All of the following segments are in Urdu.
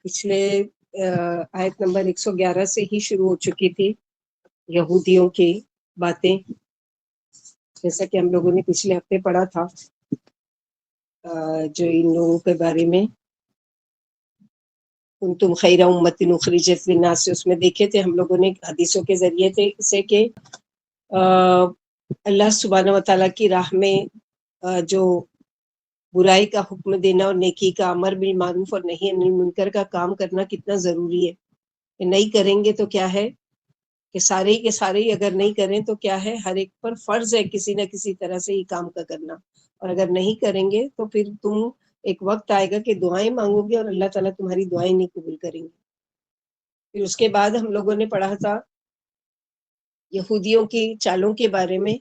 پچھلے آیت نمبر 111 سے ہی شروع ہو چکی تھی یہودیوں کی باتیں، جیسا کہ ہم لوگوں نے پچھلے ہفتے پڑھا تھا، جو ان لوگوں کے بارے میں تم خیر امت اخرجت للناس سے اس میں دیکھے تھے ہم لوگوں نے حدیثوں کے ذریعے سے کہ اللہ سبحانہ و تعالیٰ کی راہ میں جو برائی کا حکم دینا اور نیکی کا، امر بالمعروف اور نہی عن المنکر کا کام کرنا کتنا ضروری ہے. کہ نہیں کریں گے تو کیا ہے کہ سارے کے سارے ہی اگر نہیں کریں تو کیا ہے، ہر ایک پر فرض ہے کسی نہ کسی طرح سے یہ کام کا کرنا. اور اگر نہیں کریں گے تو پھر تم ایک وقت آئے گا کہ دعائیں مانگو گے اور اللہ تعالیٰ تمہاری دعائیں نہیں قبول کریں گے. پھر اس کے بعد ہم لوگوں نے پڑھا تھا یہودیوں کی چالوں کے بارے میں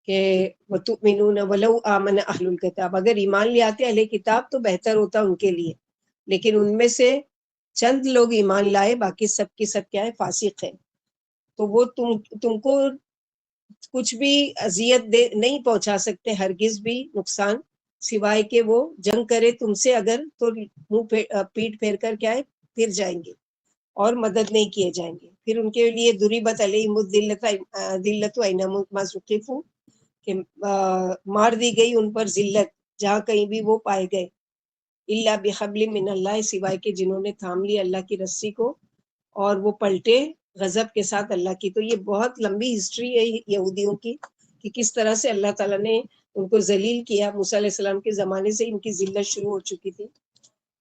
کہ وَتُؤْمِنُونَ وَلَوْ آمَنَ أَهْلُ الْكِتَابِ، اگر ایمان لے آتے اہل کتاب تو بہتر ہوتا ان کے لیے، لیکن ان میں سے چند لوگ ایمان لائے، باقی سب کی سب کیا ہے، فاسق ہیں. تو وہ تم کو کچھ بھی اذیت نہیں پہنچا سکتے، ہرگز بھی نقصان، سوائے کہ وہ جنگ کرے تم سے اگر تو منہ پیٹ پھیر کر کیا ہے پھر جائیں گے اور مدد نہیں کیے جائیں گے. پھر ان کے لیے ضربت علیہم الذلۃ اینما ثقفوا، کہ مار دی گئی ان پر ذلت جہاں کہیں بھی وہ پائے گئے، الا بحبل من اللہ، سوائے کہ جنہوں نے تھام لی اللہ کی رسی کو اور وہ پلٹے غضب کے ساتھ اللہ کی. تو یہ بہت لمبی ہسٹری ہے یہودیوں کی کہ کس طرح سے اللہ تعالیٰ نے ان کو ذلیل کیا. موسیٰ علیہ السلام کے زمانے سے ان کی ذلت شروع ہو چکی تھی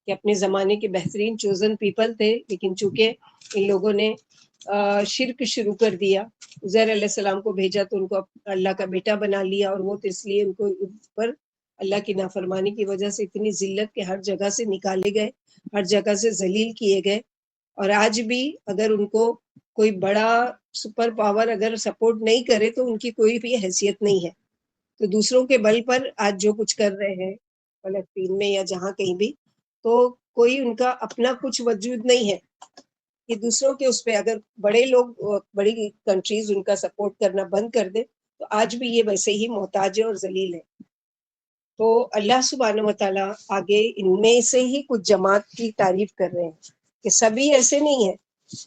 کہ اپنے زمانے کے بہترین چوزن پیپل تھے، لیکن چونکہ ان لوگوں نے شرک شروع کر دیا، عزیر علیہ السلام کو بھیجا تو ان کو اللہ کا بیٹا بنا لیا، اور وہ تو اس لیے ان کو پر اللہ کی نافرمانی کی وجہ سے اتنی ذلت کہ ہر جگہ سے نکالے گئے، ہر جگہ سے ذلیل کیے گئے. اور آج بھی اگر ان کو کوئی بڑا سپر پاور اگر سپورٹ نہیں کرے تو ان کی کوئی بھی حیثیت نہیں ہے. تو دوسروں کے بل پر آج جو کچھ کر رہے ہیں فلسطین میں یا جہاں کہیں بھی، تو کوئی ان کا اپنا کچھ وجود نہیں ہے کہ دوسروں کے اس پہ اگر بڑے لوگ، بڑی کنٹریز ان کا سپورٹ کرنا بند کر دے تو آج بھی یہ ویسے ہی محتاج ہے اور ذلیل ہے. تو اللہ سبحانہ و تعالیٰ آگے ان میں سے ہی کچھ جماعت کی تعریف کر رہے ہیں کہ سبھی ایسے نہیں ہیں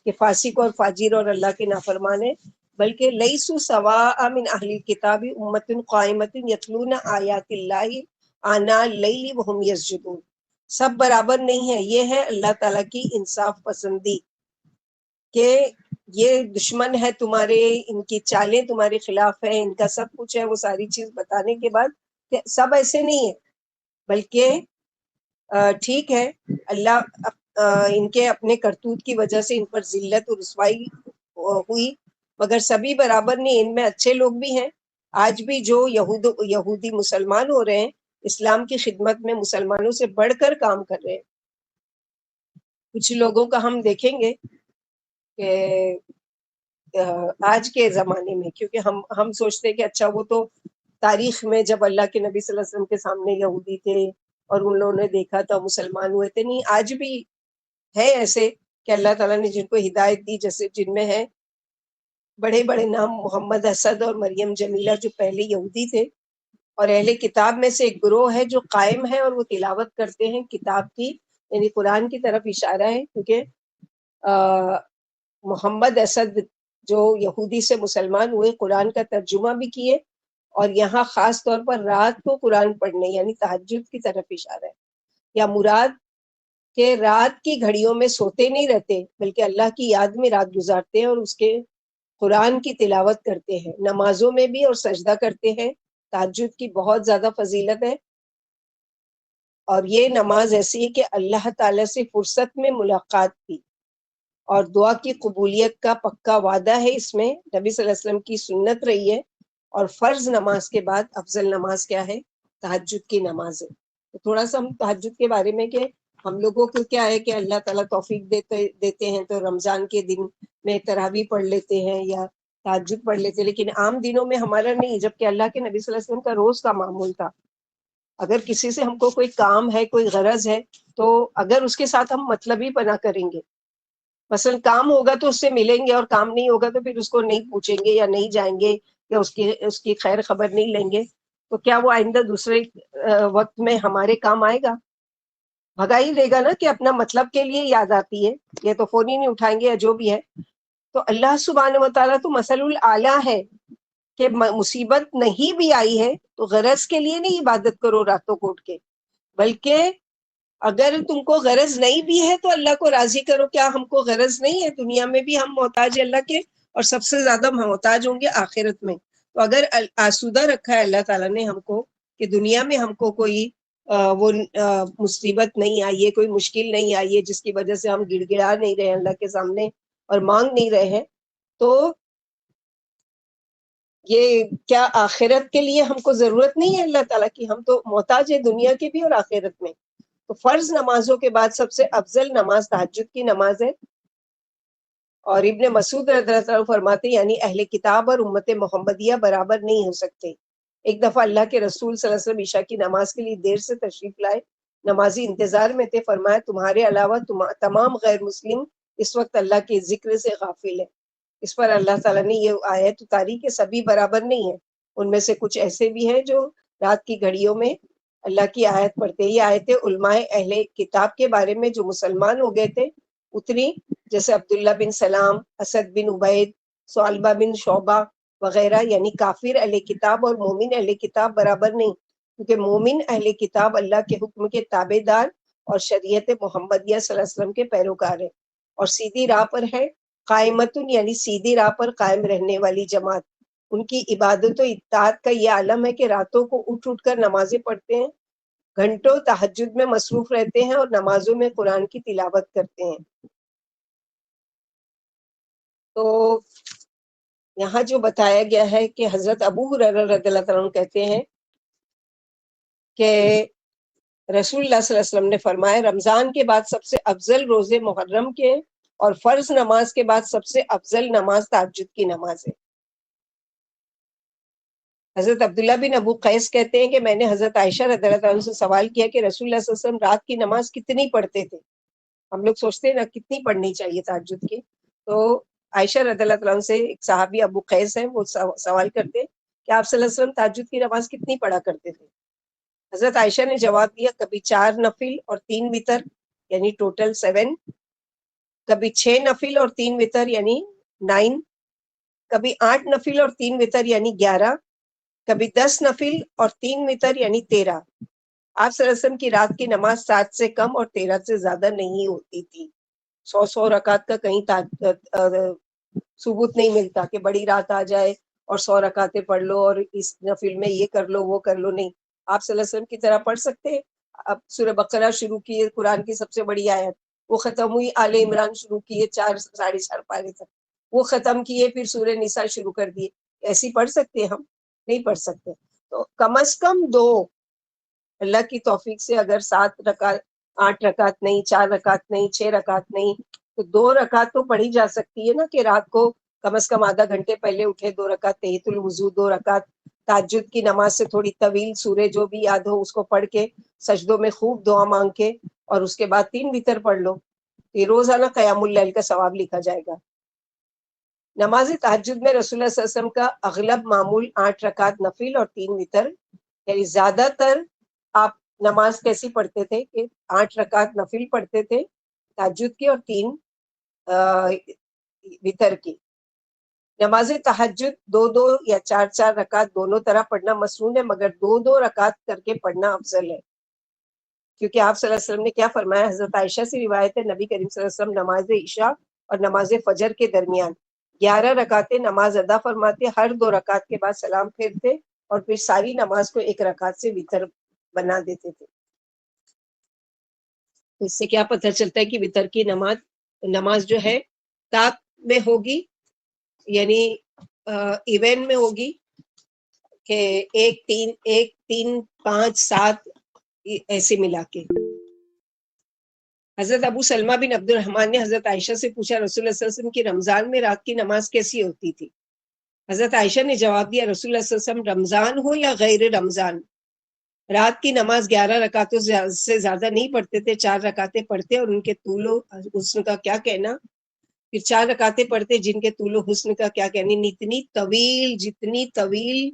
کہ فاسق اور فاجر اور اللہ کے نافرمان ہیں، بلکہ لیسوا سواء من اہل الکتاب امۃ قائمۃ یتلون آیات اللہ آناء اللیل وہم یسجدون. سب برابر نہیں ہے. یہ ہے اللہ تعالیٰ کی انصاف پسندی کہ یہ دشمن ہے تمہارے، ان کی چالیں تمہارے خلاف ہیں، ان کا سب کچھ ہے. وہ ساری چیز بتانے کے بعد کہ سب ایسے نہیں ہیں، بلکہ ٹھیک ہے اللہ ان کے اپنے کرتوت کی وجہ سے ان پر ذلت اور رسوائی ہوئی، مگر سبھی برابر نہیں. ان میں اچھے لوگ بھی ہیں. آج بھی جو یہودی مسلمان ہو رہے ہیں، اسلام کی خدمت میں مسلمانوں سے بڑھ کر کام کر رہے ہیں. کچھ لوگوں کا ہم دیکھیں گے کہ آج کے زمانے میں، کیونکہ ہم سوچتے ہیں کہ اچھا وہ تو تاریخ میں جب اللہ کے نبی صلی اللہ علیہ وسلم کے سامنے یہودی تھے اور ان لوگوں نے دیکھا تھا مسلمان ہوئے تھے. نہیں، آج بھی ہے ایسے کہ اللہ تعالیٰ نے جن کو ہدایت دی، جیسے جن میں ہے بڑے بڑے نام، محمد اسد اور مریم جمیلہ جو پہلے یہودی تھے، اور اہل کتاب میں سے ایک گروہ ہے جو قائم ہے اور وہ تلاوت کرتے ہیں کتاب کی، یعنی قرآن کی طرف اشارہ ہے. کیونکہ محمد اسد جو یہودی سے مسلمان ہوئے، قرآن کا ترجمہ بھی کیے، اور یہاں خاص طور پر رات کو قرآن پڑھنے یعنی تہجد کی طرف اشارہ ہے. یا مراد کہ رات کی گھڑیوں میں سوتے نہیں رہتے، بلکہ اللہ کی یاد میں رات گزارتے ہیں اور اس کے قرآن کی تلاوت کرتے ہیں، نمازوں میں بھی اور سجدہ کرتے ہیں. تہجد کی بہت زیادہ فضیلت ہے، اور یہ نماز ایسی ہے کہ اللہ تعالیٰ سے فرصت میں ملاقات کی اور دعا کی قبولیت کا پکا وعدہ ہے. اس میں نبی صلی اللہ علیہ وسلم کی سنت رہی ہے. اور فرض نماز کے بعد افضل نماز کیا ہے؟ تہجد کی نماز ہے. تو تھوڑا سا ہم تہجد کے بارے میں، کہ ہم لوگوں کو کیا ہے کہ اللہ تعالیٰ توفیق دیتے ہیں تو رمضان کے دن میں تراویح پڑھ لیتے ہیں یا تہجد پڑھ لیتے ہیں، لیکن عام دنوں میں ہمارا نہیں. جبکہ اللہ کے نبی صلی اللہ علیہ وسلم کا روز کا معمول تھا، اگر کسی سے ہم کو کوئی کام ہے، کوئی غرض ہے، تو اگر اس کے ساتھ ہم مطلبی پنا کریں گے، مثلا کام ہوگا تو اس سے ملیں گے، اور کام نہیں ہوگا تو پھر اس کو نہیں پوچھیں گے یا نہیں جائیں گے یا اس کی خیر خبر نہیں لیں گے، تو کیا وہ آئندہ دوسرے وقت میں ہمارے کام آئے گا؟ بھگا ہی دے گا نا کہ اپنا مطلب کے لیے یاد آتی ہے، یہ تو فون ہی نہیں اٹھائیں گے یا جو بھی ہے. تو اللہ سبحانہ و تعالیٰ تو مثل الاعلیٰ ہے کہ مصیبت نہیں بھی آئی ہے تو غرض کے لیے نہیں عبادت کرو راتوں کو اٹھ کے، بلکہ اگر تم کو غرض نہیں بھی ہے تو اللہ کو راضی کرو. کیا ہم کو غرض نہیں ہے؟ دنیا میں بھی ہم محتاج ہیں اللہ کے، اور سب سے زیادہ محتاج ہوں گے آخرت میں. تو اگر آسودہ رکھا ہے اللہ تعالیٰ نے ہم کو کہ دنیا میں ہم کو کوئی وہ مصیبت نہیں آئی ہے، کوئی مشکل نہیں آئی ہے جس کی وجہ سے ہم گڑ گڑا نہیں رہے اللہ کے سامنے اور مانگ نہیں رہے ہیں، تو یہ کیا آخرت کے لیے ہم کو ضرورت نہیں ہے اللہ تعالیٰ کی؟ ہم تو محتاج ہیں دنیا کے بھی اور آخرت میں. تو فرض نمازوں کے بعد سب سے افضل نماز تہجد کی نماز ہے. اور ابن مسعود رضی اللہ عنہ فرماتے یعنی اہل کتاب اور امت محمدیہ برابر نہیں ہو سکتے. ایک دفعہ اللہ کے رسول صلی اللہ علیہ وسلم عشاء کی نماز کے لیے دیر سے تشریف لائے. نمازی انتظار میں تھے. فرمایا تمہارے علاوہ تمام غیر مسلم اس وقت اللہ کے ذکر سے غافل ہے. اس پر اللہ تعالیٰ نے یہ آیت اتاری کہ سبھی برابر نہیں ہے، ان میں سے کچھ ایسے بھی ہیں جو رات کی گھڑیوں میں اللہ کی آیت پڑھتے. یہ آیتیں علماء اہل کتاب کے بارے میں جو مسلمان ہو گئے تھے اتری، جیسے عبداللہ بن سلام، اسد بن عبید، ثعلبہ بن شعبہ وغیرہ. یعنی کافر اہل کتاب اور مومن اہل کتاب برابر نہیں، کیونکہ مومن اہل کتاب اللہ کے حکم کے تابع دار اور شریعت محمدیہ صلی اللہ علیہ وسلم کے پیروکار ہے اور سیدھی راہ پر ہے. قائمتن یعنی سیدھی راہ پر قائم رہنے والی جماعت. ان کی عبادت و اطاعت کا یہ عالم ہے کہ راتوں کو اٹھ اٹھ کر نمازیں پڑھتے ہیں، گھنٹوں تہجد میں مصروف رہتے ہیں اور نمازوں میں قرآن کی تلاوت کرتے ہیں. تو یہاں جو بتایا گیا ہے کہ حضرت ابو ہریرہ رضی اللہ تعالیٰ عنہ کہتے ہیں کہ رسول اللہ صلی اللہ علیہ وسلم نے فرمایا رمضان کے بعد سب سے افضل روزے محرم کے اور فرض نماز کے بعد سب سے افضل نماز تہجد کی نماز ہے. حضرت عبداللہ بن ابو قیس کہتے ہیں کہ میں نے حضرت عائشہ رضی اللہ عنہ سے سوال کیا کہ رسول اللہ صلی اللہ علیہ وسلم رات کی نماز کتنی پڑھتے تھے؟ ہم لوگ سوچتے ہیں نا کتنی پڑھنی چاہیے تہجد کی. تو عائشہ رضی اللہ عنہ سے ایک صحابی ابو قیس ہیں، وہ سوال کرتے کہ آپ صلی اللہ علیہ وسلم تہجد کی نماز کتنی پڑھا کرتے تھے؟ حضرت عائشہ نے جواب دیا کبھی 4 نفل اور 3 وتر یعنی ٹوٹل 7، کبھی 6 نفل اور 3 وتر یعنی 9، کبھی 8 نفل اور 3 وتر یعنی 11، کبھی 10 نفل اور 3 وتر یعنی 13. آپ صلی اللہ علیہ وسلم کی رات کی نماز 7 سے کم اور 13 سے زیادہ نہیں ہوتی تھی. 100 رکعت کا کہیں ثبوت نہیں ملتا کہ بڑی رات آ جائے اور 100 رکعتیں پڑھ لو اور اس نفل میں یہ کر لو وہ کر لو. نہیں، آپ صلی اللہ علیہ وسلم کی طرح پڑھ سکتے ہیں. اب سورہ بقرہ شروع کیے، قرآن کی سب سے بڑی آیت، وہ ختم ہوئی. آل عمران شروع کیے 4 ساڑھے 4 پارے تک، وہ ختم کیے، پھر سورہ نساء شروع کر دیے. ایسی پڑھ سکتے ہیں ہم؟ نہیں پڑھ سکتے. تو کم از کم 2، اللہ کی توفیق سے اگر 7 رکعت، 8 رکعت نہیں، 4 رکعت نہیں، 6 رکعت نہیں، تو 2 رکعت تو پڑھی جا سکتی ہے نا کہ رات کو کم از کم آدھا گھنٹے پہلے اٹھے 2 رکعت تحیۃ الوضو، 2 رکعت تہجد کی نماز سے تھوڑی طویل سورہ جو بھی یاد ہو اس کو پڑھ کے سجدوں میں خوب دعا مانگ کے اور اس کے بعد 3 وتر پڑھ لو. یہ روزانہ قیام اللیل کا ثواب لکھا جائے گا. نماز تہجد میں رسول اللہ صلی اللہ علیہ وسلم کا اغلب معمول 8 رکعت نفل اور 3 وتر، یعنی زیادہ تر آپ نماز کیسی پڑھتے تھے کہ 8 رکعت نفل پڑھتے تھے تہجد کی اور 3 وتر کی. نماز تہجد 2 یا 4 رکعت دونوں طرح پڑھنا مسنون ہے، مگر 2 رکعت کر کے پڑھنا افضل ہے، کیونکہ آپ صلی اللہ علیہ وسلم نے کیا فرمایا؟ حضرت عائشہ سے روایت ہے نبی کریم صلی اللہ علیہ وسلم نماز عشاء اور نماز فجر کے درمیان 11 رکعتیں نماز ادا فرماتے، ہر 2 رکعت کے بعد سلام پھیرتے اور پھر ساری نماز کو 1 رکعت سے وتر بنا دیتے تھے. اس سے کیا پتہ چلتا ہے کہ وتر کی نماز جو ہے تاک میں ہوگی، یعنی ایون میں ہوگی کہ 1 3 5 7 ایسے ملا کے. حضرت ابو سلمہ بن عبد الرحمن نے حضرت عائشہ سے پوچھا رسول اللہ صلی اللہ علیہ وسلم کی رمضان میں رات کی نماز کیسی ہوتی تھی؟ حضرت عائشہ نے جواب دیا رسول اللہ صلی اللہ علیہ وسلم رمضان ہو یا غیر رمضان رات کی نماز 11 رکعتوں سے زیادہ نہیں پڑھتے تھے، 4 رکعتیں پڑھتے اور ان کے طول و حسن کا کیا کہنا، پھر 4 رکعتیں پڑھتے جن کے طول و حسن کا کیا کہنا. جتنی طویل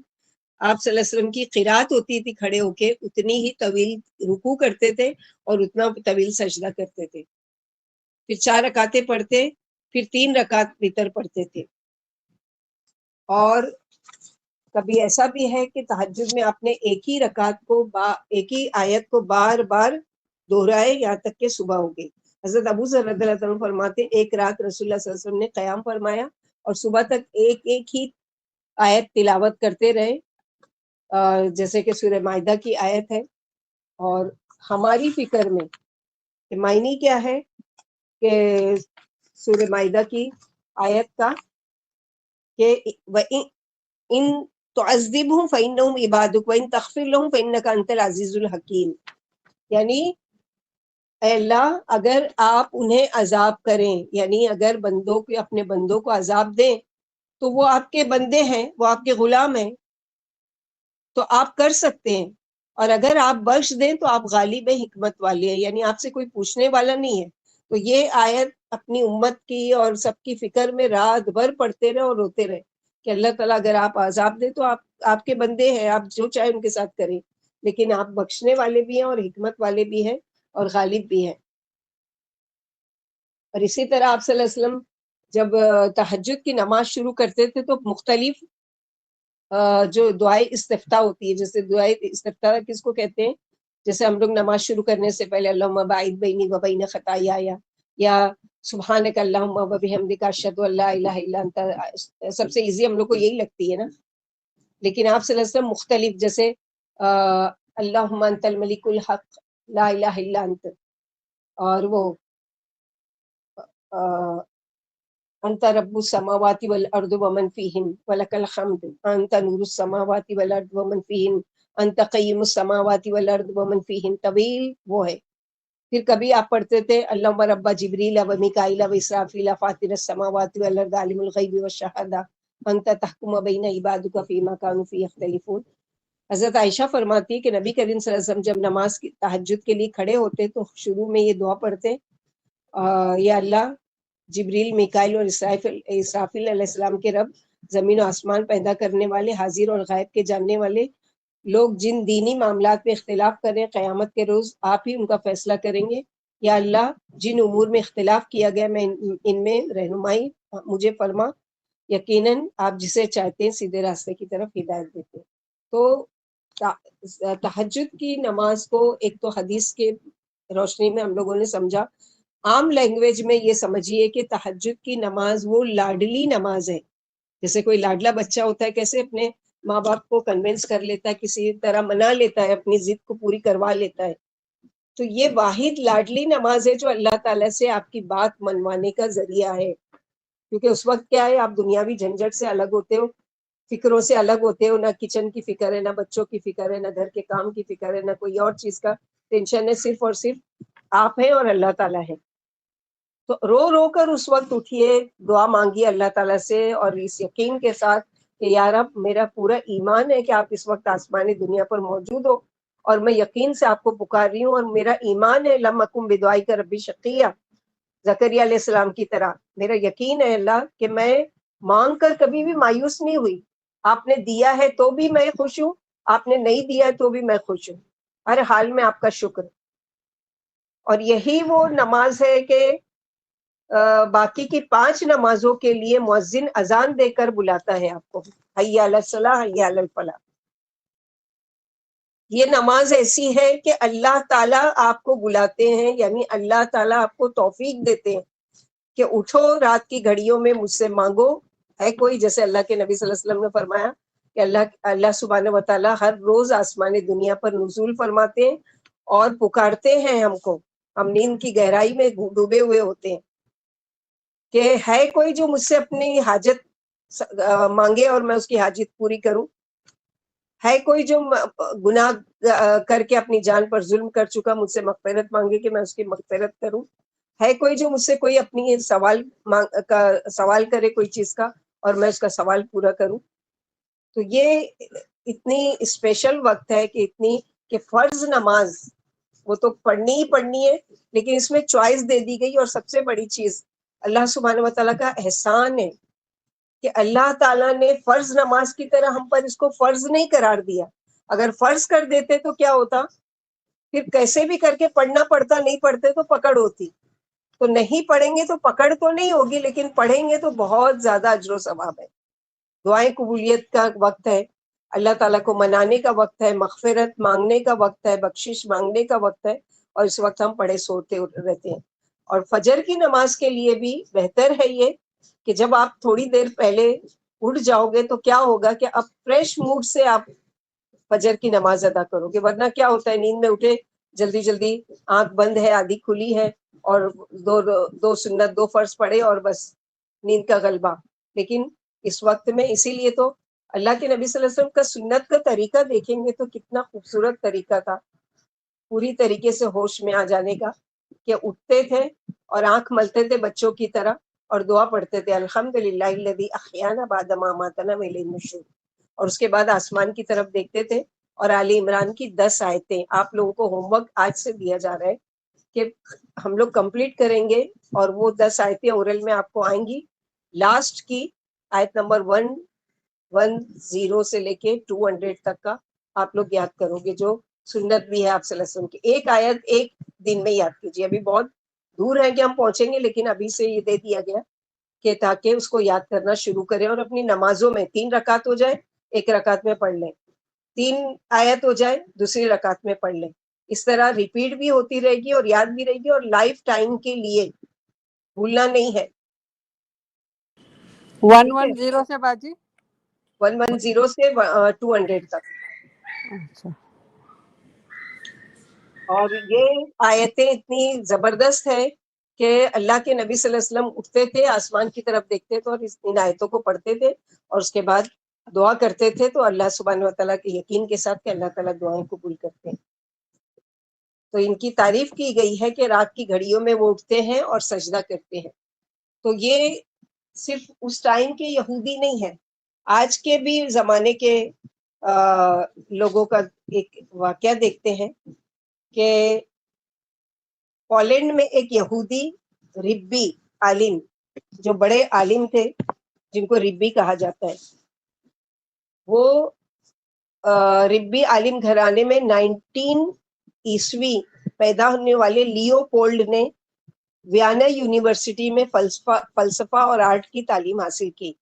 آپ صلی اللہ علیہ وسلم کی قرات ہوتی تھی کھڑے ہو کے، اتنی ہی طویل رکوع کرتے تھے اور اتنا طویل سجدہ کرتے تھے. پھر 4 رکعتیں پڑھتے، پھر 3 رکعت وتر پڑھتے تھے. اور کبھی ایسا بھی ہے کہ تہجد میں آپ نے ایک ہی رکعت کو ایک ہی آیت کو بار بار دہرائے یہاں تک کہ صبح ہو گئی. حضرت ابو ذر رضی اللہ عنہ فرماتے ایک رات رسول اللہ صلی اللہ علیہ وسلم نے قیام فرمایا اور صبح تک ایک ایک ہی آیت تلاوت کرتے رہے، جیسے کہ سورہ مائدہ کی آیت ہے. اور ہماری فکر میں کہ معنی کیا ہے کہ سورہ مائدہ کی آیت کا کہ ان تعذبہم فإنہم عبادک وإن تغفر لہم فإنک انت العزیز الحکیم، یعنی اے اللہ اگر آپ انہیں عذاب کریں، یعنی اگر بندوں کو اپنے بندوں کو عذاب دیں تو وہ آپ کے بندے ہیں، وہ آپ کے غلام ہیں، تو آپ کر سکتے ہیں، اور اگر آپ بخش دیں تو آپ غالب حکمت والے ہیں، یعنی آپ سے کوئی پوچھنے والا نہیں ہے. تو یہ آیت اپنی امت کی اور سب کی فکر میں رات بھر پڑھتے رہے اور روتے رہے کہ اللہ تعالیٰ اگر آپ عذاب دیں تو آپ کے بندے ہیں، آپ جو چاہیں ان کے ساتھ کریں، لیکن آپ بخشنے والے بھی ہیں اور حکمت والے بھی ہیں اور غالب بھی ہیں. اور اسی طرح آپ صلی اللہ علیہ وسلم جب تہجد کی نماز شروع کرتے تھے تو مختلف جو دعائے استفتاح ہوتی ہے، جیسے دعائے استفتاح کس کو کہتے ہیں، جیسے ہم لوگ نماز شروع کرنے سے پہلے اللہم باعث بینی و بین خطایا یا سبحانک اللہم و بحمدک اشہد ان لا الہ الا انت، سب سے ایزی ہم لوگ کو یہی لگتی ہے نا. لیکن آپ صلی اللہ علیہ وسلم مختلف، جیسے اللہم انت الملک الحق لا الہ الا انت، اور وہ انت رب السماوات والارض ومن فیہن ولک الحمد انت نور السماوات والارض ومن فیہن انت قیم السماوات والارض ومن فیہن، طویل وہ ہے. پھر کبھی آپ پڑھتے تھے اللہم رب جبریل و میکائیل و اسرافیل فاطر السماوات والارض عالم الغیب والشہادہ انت تحکم بین عبادک فیما کانوا فیہ یختلفون. حضرت عائشہ فرماتی ہے کہ نبی کریم صلی اللہ علیہ وسلم جب نماز کی تہجد کے لیے کھڑے ہوتے تو شروع میں یہ دعا پڑھتے، یا اللہ جبریل، میکائیل اور اسرافیل علیہ السلام کے رب، زمین و آسمان پیدا کرنے والے، حاضر اور غائب کے جاننے والے، لوگ جن دینی معاملات میں اختلاف کریں قیامت کے روز آپ ہی ان کا فیصلہ کریں گے. یا اللہ جن امور میں اختلاف کیا گیا میں ان میں رہنمائی مجھے فرما، یقیناً آپ جسے چاہتے ہیں سیدھے راستے کی طرف ہدایت دیتے ہیں. تو تہجد کی نماز کو ایک تو حدیث کے روشنی میں ہم لوگوں نے سمجھا، عام لینگویج میں یہ سمجھیے کہ تہجد کی نماز وہ لاڈلی نماز ہے. جیسے کوئی لاڈلا بچہ ہوتا ہے کیسے اپنے ماں باپ کو کنونس کر لیتا ہے، کسی طرح منا لیتا ہے، اپنی ضد کو پوری کروا لیتا ہے، تو یہ واحد لاڈلی نماز ہے جو اللہ تعالیٰ سے آپ کی بات منوانے کا ذریعہ ہے. کیونکہ اس وقت کیا ہے، آپ دنیاوی جھنجھٹ سے الگ ہوتے ہو، فکروں سے الگ ہوتے ہو، نہ کچن کی فکر ہے، نہ بچوں کی فکر ہے، نہ گھر کے کام کی فکر ہے، نہ کوئی اور چیز کا ٹینشن ہے، صرف اور صرف آپ ہیں اور اللہ تعالیٰ ہے. تو رو رو کر اس وقت اٹھیے، دعا مانگیے اللہ تعالیٰ سے، اور اس یقین کے ساتھ کہ یا رب میرا پورا ایمان ہے کہ آپ اس وقت آسمانی دنیا پر موجود ہو، اور میں یقین سے آپ کو پکار رہی ہوں، اور میرا ایمان ہے لم اکن بدعائک ربی شقیہ، زکریا علیہ السلام کی طرح میرا یقین ہے اللہ کہ میں مانگ کر کبھی بھی مایوس نہیں ہوئی. آپ نے دیا ہے تو بھی میں خوش ہوں، آپ نے نہیں دیا ہے تو بھی میں خوش ہوں، ہر حال میں آپ کا شکر. اور یہی وہ نماز ہے کہ باقی کی 5 نمازوں کے لیے مؤذن اذان دے کر بلاتا ہے آپ کو، حی علی الصلاۃ حی علی الفلاح. یہ نماز ایسی ہے کہ اللہ تعالیٰ آپ کو بلاتے ہیں، یعنی اللہ تعالیٰ آپ کو توفیق دیتے ہیں کہ اٹھو، رات کی گھڑیوں میں مجھ سے مانگو. ہے کوئی، جیسے اللہ کے نبی صلی اللہ علیہ وسلم نے فرمایا کہ اللہ سبحانہ و تعالیٰ ہر روز آسمان دنیا پر نزول فرماتے ہیں اور پکارتے ہیں ہم کو، ہم نیند کی گہرائی میں ڈوبے ہوئے ہوتے ہیں کہ ہے کوئی جو مجھ سے اپنی حاجت مانگے اور میں اس کی حاجت پوری کروں. ہے کوئی جو گناہ کر کے اپنی جان پر ظلم کر چکا مجھ سے مغفرت مانگے کہ میں اس کی مغفرت کروں. ہے کوئی جو مجھ سے کوئی اپنی سوال کرے کوئی چیز کا اور میں اس کا سوال پورا کروں. تو یہ اتنی اسپیشل وقت ہے کہ اتنی کہ فرض نماز وہ تو پڑھنی ہی پڑھنی ہے، لیکن اس میں چوائس دے دی گئی. اور سب سے بڑی چیز اللہ سبحانہ و تعالیٰ کا احسان ہے کہ اللہ تعالیٰ نے فرض نماز کی طرح ہم پر اس کو فرض نہیں قرار دیا. اگر فرض کر دیتے تو کیا ہوتا؟ پھر کیسے بھی کر کے پڑھنا پڑتا, نہیں پڑھتے تو پکڑ ہوتی. تو نہیں پڑھیں گے تو پکڑ تو نہیں ہوگی, لیکن پڑھیں گے تو بہت زیادہ اجر و ثواب ہے. دعائیں قبولیت کا وقت ہے, اللہ تعالیٰ کو منانے کا وقت ہے, مغفرت مانگنے کا وقت ہے, بخشش مانگنے کا وقت ہے, اور اس وقت ہم پڑھے سوتے رہتے ہیں. اور فجر کی نماز کے لیے بھی بہتر ہے یہ کہ جب آپ تھوڑی دیر پہلے اٹھ جاؤ گے تو کیا ہوگا کہ اب فریش موڈ سے آپ فجر کی نماز ادا کرو گے. ورنہ کیا ہوتا ہے, نیند میں اٹھے, جلدی جلدی آنکھ بند ہے, آدھی کھلی ہے, اور دو سنت دو فرض پڑھے اور بس نیند کا غلبہ. لیکن اس وقت میں اسی لیے تو اللہ کے نبی صلی اللہ علیہ وسلم کا سنت کا طریقہ دیکھیں گے تو کتنا خوبصورت طریقہ تھا پوری طریقے سے ہوش میں آ جانے کا, کہ اٹھتے تھے اور آنکھ ملتے تھے بچوں کی طرح اور دعا پڑھتے تھے, الحمدللہ الذی احیانا بعد ما اماتنا والیہ النشور. اور اس کے بعد آسمان کی طرف دیکھتے تھے, اور آل عمران کی 10 آیتیں آپ لوگوں کو ہوم ورک آج سے دیا جا رہا ہے کہ ہم لوگ کمپلیٹ کریں گے, اور وہ 10 آیتیں اورل میں آپ کو آئیں گی. لاسٹ کی آیت نمبر 110 سے لے کے 200 تک کا آپ لوگ یاد کرو گے, جو سنت بھی ہے آپ صلی اللہ علیہ وسلم کی. ایک آیت ایک دن میں یاد کیجیے. ابھی بہت دور ہے کہ ہم پہنچیں گے, لیکن ابھی سے یہ دے دیا گیا کہ تاکہ اس کو یاد کرنا شروع کریں, اور اپنی نمازوں میں 3 رکعت ہو جائے, ایک رکعت میں پڑھ لیں, 3 آیت ہو جائے, دوسری رکعت میں پڑھ لیں. اس طرح ریپیٹ بھی ہوتی رہے گی اور یاد بھی رہے گی, اور لائف ٹائم کے لیے بھولنا نہیں ہے. 110 سے باجی 110 سے 200 تک. اچھا. اور یہ آیتیں اتنی زبردست ہے کہ اللہ کے نبی صلی اللہ علیہ وسلم اٹھتے تھے, آسمان کی طرف دیکھتے تھے اور ان آیتوں کو پڑھتے تھے, اور اس کے بعد دعا کرتے تھے. تو اللہ سبحانہ و تعالیٰ کے یقین کے ساتھ کہ اللہ تعالیٰ دعائیں قبول کرتے ہیں. تو ان کی تعریف کی گئی ہے کہ رات کی گھڑیوں میں وہ اٹھتے ہیں اور سجدہ کرتے ہیں. تو یہ صرف اس ٹائم کے یہودی نہیں ہے, آج کے بھی زمانے کے لوگوں کا ایک واقعہ دیکھتے ہیں کہ پولینڈ میں ایک یہودی ربی عالم, جو بڑے عالم تھے جن کو ربی کہا جاتا ہے, وہ ربی عالم گھرانے میں 19 عیسوی پیدا ہونے والے لیو پولڈ نے ویانا یونیورسٹی میں فلسفہ اور آرٹ کی تعلیم حاصل کی.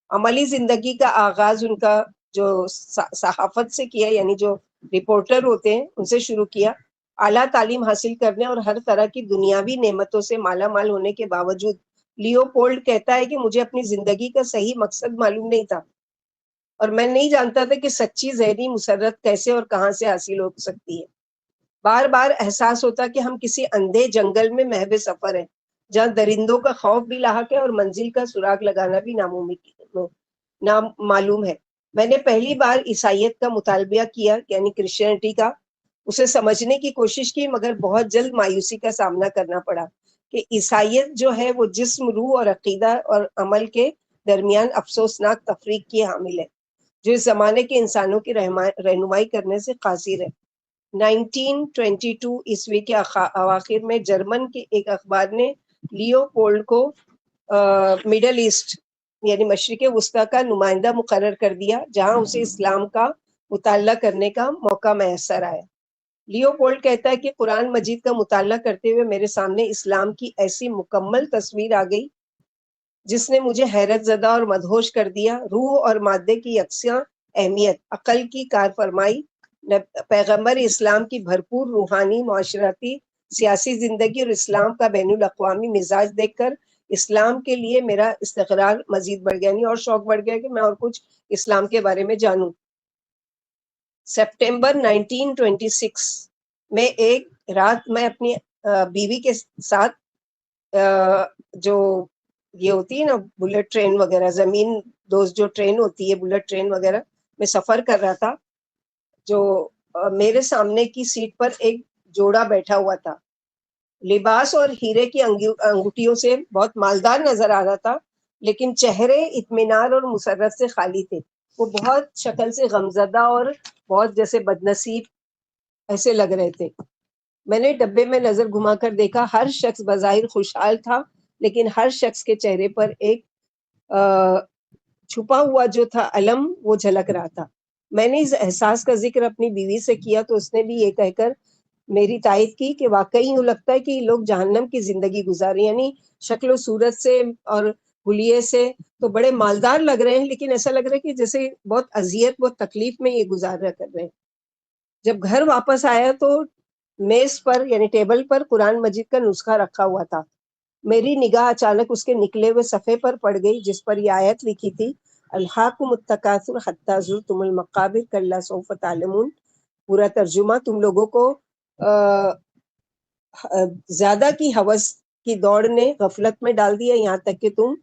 عملی زندگی کا آغاز ان کا جو صحافت سے کیا, یعنی جو رپورٹر ہوتے ہیں ان سے شروع کیا. اعلیٰ تعلیم حاصل کرنے اور ہر طرح کی دنیاوی نعمتوں سے مالا مال ہونے کے باوجود لیو پولڈ کہتا ہے کہ مجھے اپنی زندگی کا صحیح مقصد معلوم نہیں تھا, اور میں نہیں جانتا تھا کہ سچی ذہنی مسرت کیسے اور کہاں سے حاصل ہو سکتی ہے. بار بار احساس ہوتا کہ ہم کسی اندھے جنگل میں محو سفر ہیں, جہاں درندوں کا خوف بھی لاحق ہے اور منزل کا سراغ لگانا بھی نامعلوم ہے. میں نے پہلی بار عیسائیت کا مطالبہ کیا, یعنی کرسچینٹی کا, اسے سمجھنے کی کوشش کی, مگر بہت جلد مایوسی کا سامنا کرنا پڑا کہ عیسائیت جو ہے وہ جسم, روح اور عقیدہ اور عمل کے درمیان افسوسناک تفریق کی حامل ہے, جو اس زمانے کے انسانوں کی رہنمائی کرنے سے قاصر ہے. 1922 عیسوی کے اواخر میں جرمن کے ایک اخبار نے لیو پولڈ کو مڈل ایسٹ یعنی مشرق وسطی کا نمائندہ مقرر کر دیا, جہاں اسے اسلام کا مطالعہ کرنے کا موقع میسر آیا. لیو پولڈ کہتا ہے کہ قرآن مجید کا مطالعہ کرتے ہوئے میرے سامنے اسلام کی ایسی مکمل تصویر آ گئی جس نے مجھے حیرت زدہ اور مدہوش کر دیا. روح اور مادے کی یکساں اہمیت, عقل کی کار فرمائی, پیغمبر اسلام کی بھرپور روحانی, معاشرتی, سیاسی زندگی اور اسلام کا بین الاقوامی مزاج دیکھ کر اسلام کے لیے میرا استقرار مزید بڑھ گیا, اور شوق بڑھ گیا کہ میں اور کچھ اسلام کے بارے میں جانوں. سپٹمبر 1926 میں ایک رات میں اپنی بیوی کے ساتھ جو یہ ہوتی ہے نا بلٹ ٹرین وغیرہ, زمین دوست جو ٹرین ہوتی ہے بلٹ ٹرین وغیرہ, میں سفر کر رہا تھا. جو میرے سامنے کی سیٹ پر ایک جوڑا بیٹھا ہوا تھا, لباس اور ہیرے کی انگوٹھیوں سے بہت مالدار نظر آ رہا تھا, لیکن چہرے اطمینان اور مسرت سے خالی تھے. وہ بہت شکل سے غمزدہ اور بہت جیسے بدنصیب ایسے لگ رہے تھے. میں نے ڈبے میں نظر گھما کر دیکھا, ہر شخص بظاہر خوشحال تھا, لیکن ہر شخص کے چہرے پر ایک چھپا ہوا جو تھا علم وہ جھلک رہا تھا. میں نے اس احساس کا ذکر اپنی بیوی سے کیا تو اس نے بھی یہ کہہ کر میری تائید کی کہ واقعی یوں لگتا ہے کہ یہ لوگ جہنم کی زندگی گزارے، یعنی شکل و صورت سے اور حلیے سے تو بڑے مالدار لگ رہے ہیں، لیکن ایسا لگ رہا ہے کہ جیسے بہت اذیت بہت تکلیف میں یہ گزار رہا کر رہے ہیں. جب گھر واپس آیا تو میز پر یعنی ٹیبل پر قرآن مجید کا نسخہ رکھا ہوا تھا. میری نگاہ اچانک اس کے نکلے ہوئے صفحے پر پڑ گئی جس پر یہ آیت لکھی تھی، الہاکم التکاثر حتی زرتم المقابر کلا سوف تعلمون. پورا ترجمہ، تم لوگوں کو زیادہ کی ہوس کی دوڑ نے غفلت میں ڈال دیا یہاں تک کہ تم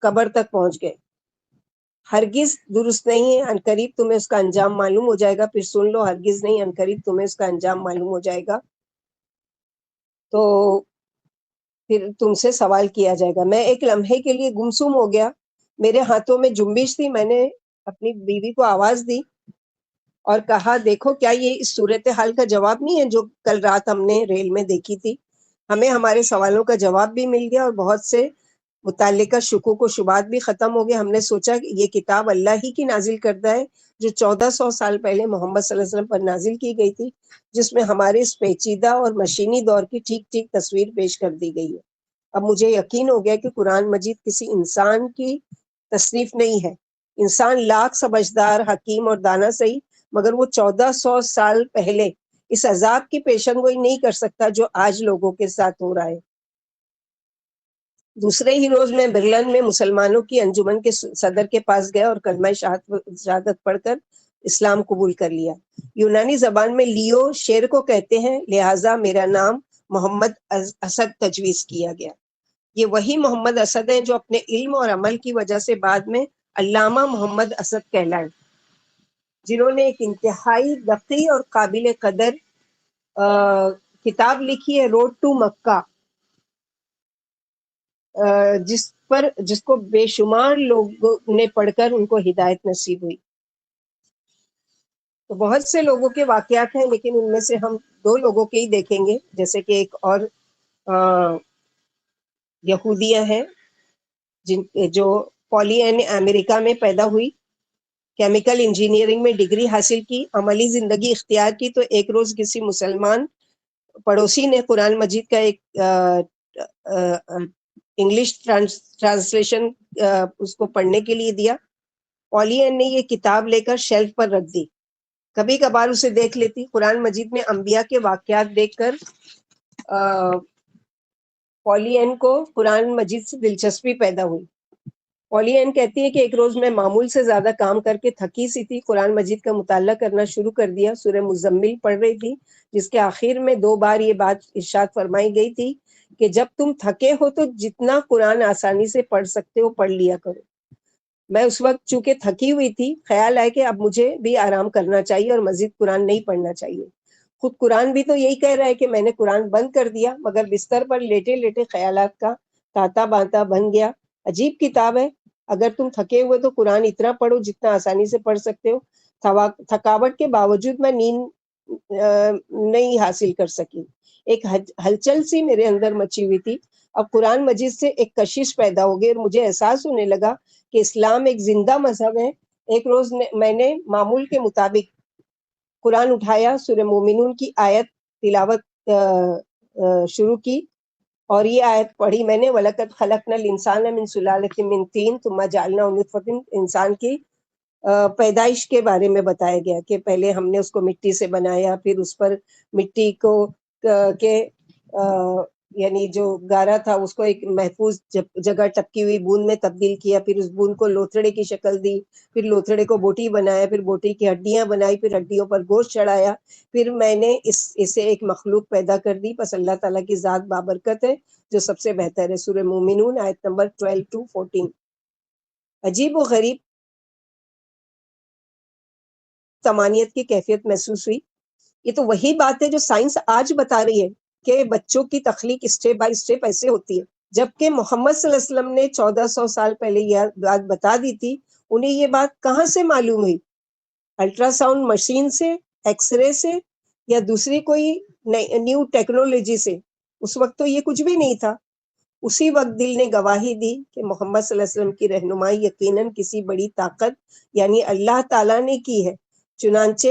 قبر تک پہنچ گئے. ہرگز درست نہیں ہے، عنقریب تمہیں اس کا انجام معلوم ہو جائے گا. پھر سن لو، ہرگز نہیں، عنقریب تمہیں اس کا انجام معلوم ہو جائے گا. تو پھر تم سے سوال کیا جائے گا. میں ایک لمحے کے لیے گمسم ہو گیا. میرے ہاتھوں میں جنبش تھی. میں نے اپنی بیوی کو آواز دی اور کہا، دیکھو کیا یہ اس صورتحال کا جواب نہیں ہے جو کل رات ہم نے ریل میں دیکھی تھی؟ ہمیں ہمارے سوالوں کا جواب بھی مل گیا اور بہت سے متعلقہ شکوک و شبہات بھی ختم ہو گئے. ہم نے سوچا کہ یہ کتاب اللہ ہی کی نازل کردہ ہے جو 1400 سال پہلے محمد صلی اللہ علیہ وسلم پر نازل کی گئی تھی، جس میں ہمارے اس پیچیدہ اور مشینی دور کی ٹھیک ٹھیک تصویر پیش کر دی گئی ہے. اب مجھے یقین ہو گیا کہ قرآن مجید کسی انسان کی تصنیف نہیں ہے. انسان لاکھ سمجھدار، حکیم اور دانا صحیح، مگر وہ 1400 سال پہلے اس عذاب کی پیشن گوئی نہیں کر سکتا جو آج لوگوں کے ساتھ ہو رہا ہے. دوسرے ہی روز میں برلن میں مسلمانوں کی انجمن کے صدر کے پاس گیا اور کلمہ شہادت پڑھ کر اسلام قبول کر لیا. یونانی زبان میں لیو شیر کو کہتے ہیں، لہٰذا میرا نام محمد اسد تجویز کیا گیا. یہ وہی محمد اسد ہیں جو اپنے علم اور عمل کی وجہ سے بعد میں علامہ محمد اسد کہلائے، جنہوں نے ایک انتہائی دقیق اور قابل قدر کتاب لکھی ہے، روڈ ٹو مکہ، جس کو بے شمار لوگوں نے پڑھ کر ان کو ہدایت نصیب ہوئی. تو بہت سے لوگوں کے واقعات ہیں، لیکن ان میں سے ہم 2 لوگوں کے ہی دیکھیں گے. جیسے کہ ایک اور یہودیہ ہے جو پولی این امریکہ میں پیدا ہوئی، کیمیکل انجینئرنگ میں ڈگری حاصل کی، عملی زندگی اختیار کی. تو ایک روز کسی مسلمان پڑوسی نے قرآن مجید کا ایک انگلش ٹرانسلیشن اس کو پڑھنے کے لیے دیا. پولی این نے یہ کتاب لے کر شیلف پر رکھ دی. کبھی کبھار اسے دیکھ لیتی. قرآن مجید میں انبیاء کے واقعات دیکھ کر پولی این کو قرآن مجید سے دلچسپی پیدا ہوئی. پولی این کہتی ہے کہ ایک روز میں معمول سے زیادہ کام کر کے تھکی سی تھی. قرآن مجید کا مطالعہ کرنا شروع کر دیا. سورہ مزمل پڑھ رہی تھی، جس کے آخر میں 2 بار یہ بات ارشاد فرمائی گئی تھی کہ جب تم تھکے ہو تو جتنا قرآن آسانی سے پڑھ سکتے ہو پڑھ لیا کرو. میں اس وقت چونکہ تھکی ہوئی تھی، خیال آیا کہ اب مجھے بھی آرام کرنا چاہیے اور مزید قرآن نہیں پڑھنا چاہیے. خود قرآن بھی تو یہی کہہ رہا ہے کہ میں نے قرآن بند کر دیا، مگر بستر پر لیٹے لیٹے خیالات کا تاتا بانتا بن گیا. عجیب کتاب ہے. اگر تم تھکے ہوئے تو قرآن اتنا پڑھو جتنا آسانی سے پڑھ سکتے ہو. تھکاوٹ کے باوجود میں نیند نہیں حاصل کر سکی. ایک ہلچل سی میرے اندر مچی ہوئی تھی. اب قرآن مجید سے ایک کشش پیدا ہو گئی اور مجھے احساس ہونے لگا کہ اسلام ایک زندہ مذہب ہے. ایک روز میں نے معمول کے مطابق قرآن اٹھایا، سورہ مومنون کی آیت تلاوت شروع کی اور یہ آیت پڑھی میں نے، وَلَقَدْ خَلَقْنَا الْإِنسَانَ مِنْ سُلَالَةٍ مِنْ طِينٍ ثُمَّ جَعَلْنَاهُ نُطْفَةً. انسان کی پیدائش کے بارے میں بتایا گیا کہ پہلے ہم نے اس کو مٹی سے بنایا، پھر اس پر مٹی کو کے یعنی جو گارا تھا اس کو ایک محفوظ جگہ ٹپکی ہوئی بوند میں تبدیل کیا، پھر اس بوند کو لوتھڑے کی شکل دی، پھر لوتھڑے کو بوٹی بنایا، پھر بوٹی کی ہڈیاں بنائی، پھر ہڈیوں پر گوشت چڑھایا، پھر میں نے اسے ایک مخلوق پیدا کر دی. بس اللہ تعالیٰ کی ذات بابرکت ہے جو سب سے بہتر ہے. سورہ مومنون آیت نمبر 12-14. عجیب و غریب تمانیت کی کیفیت محسوس ہوئی. یہ تو وہی بات ہے جو سائنس آج بتا رہی ہے کہ بچوں کی تخلیق اسٹیپ بائی اسٹیپ ایسے ہوتی ہے، جبکہ محمد صلی اللہ علیہ وسلم نے 1400 سال پہلے یہ بات بتا دی تھی. انہیں یہ بات کہاں سے معلوم ہوئی؟ الٹرا ساؤنڈ مشین سے، ایکس رے سے، یا دوسری کوئی نیو ٹیکنالوجی سے؟ اس وقت تو یہ کچھ بھی نہیں تھا. اسی وقت دل نے گواہی دی کہ محمد صلی اللہ علیہ وسلم کی رہنمائی یقیناً کسی بڑی طاقت یعنی اللہ تعالیٰ نے کی ہے. چنانچہ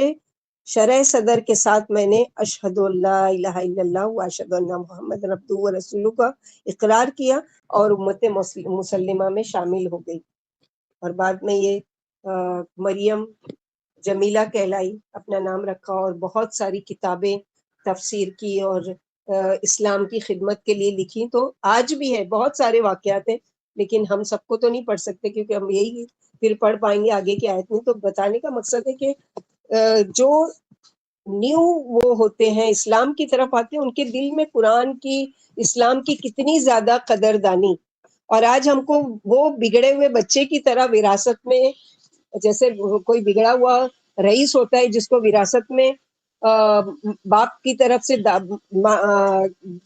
شرح صدر کے ساتھ میں نے اشہد اللہ الہ الا اللہ و اشہد ان محمد عبدہ و رسولہ کا اقرار کیا اور امت مسلمہ میں شامل ہو گئی. اور بعد میں یہ مریم جمیلہ کہلائی، اپنا نام رکھا، اور بہت ساری کتابیں تفسیر کی اور اسلام کی خدمت کے لیے لکھی. تو آج بھی ہے، بہت سارے واقعات ہیں، لیکن ہم سب کو تو نہیں پڑھ سکتے کیونکہ ہم یہی پھر پڑھ پائیں گے آگے کی آیت میں. تو بتانے کا مقصد ہے کہ جو نیو وہ ہوتے ہیں اسلام کی طرف آتے ہیں، ان کے دل میں قرآن کی، اسلام کی کتنی زیادہ قدردانی. اور آج ہم کو وہ بگڑے ہوئے بچے کی طرح وراثت میں، جیسے کوئی بگڑا ہوا رئیس ہوتا ہے جس کو وراثت میں باپ کی طرف سے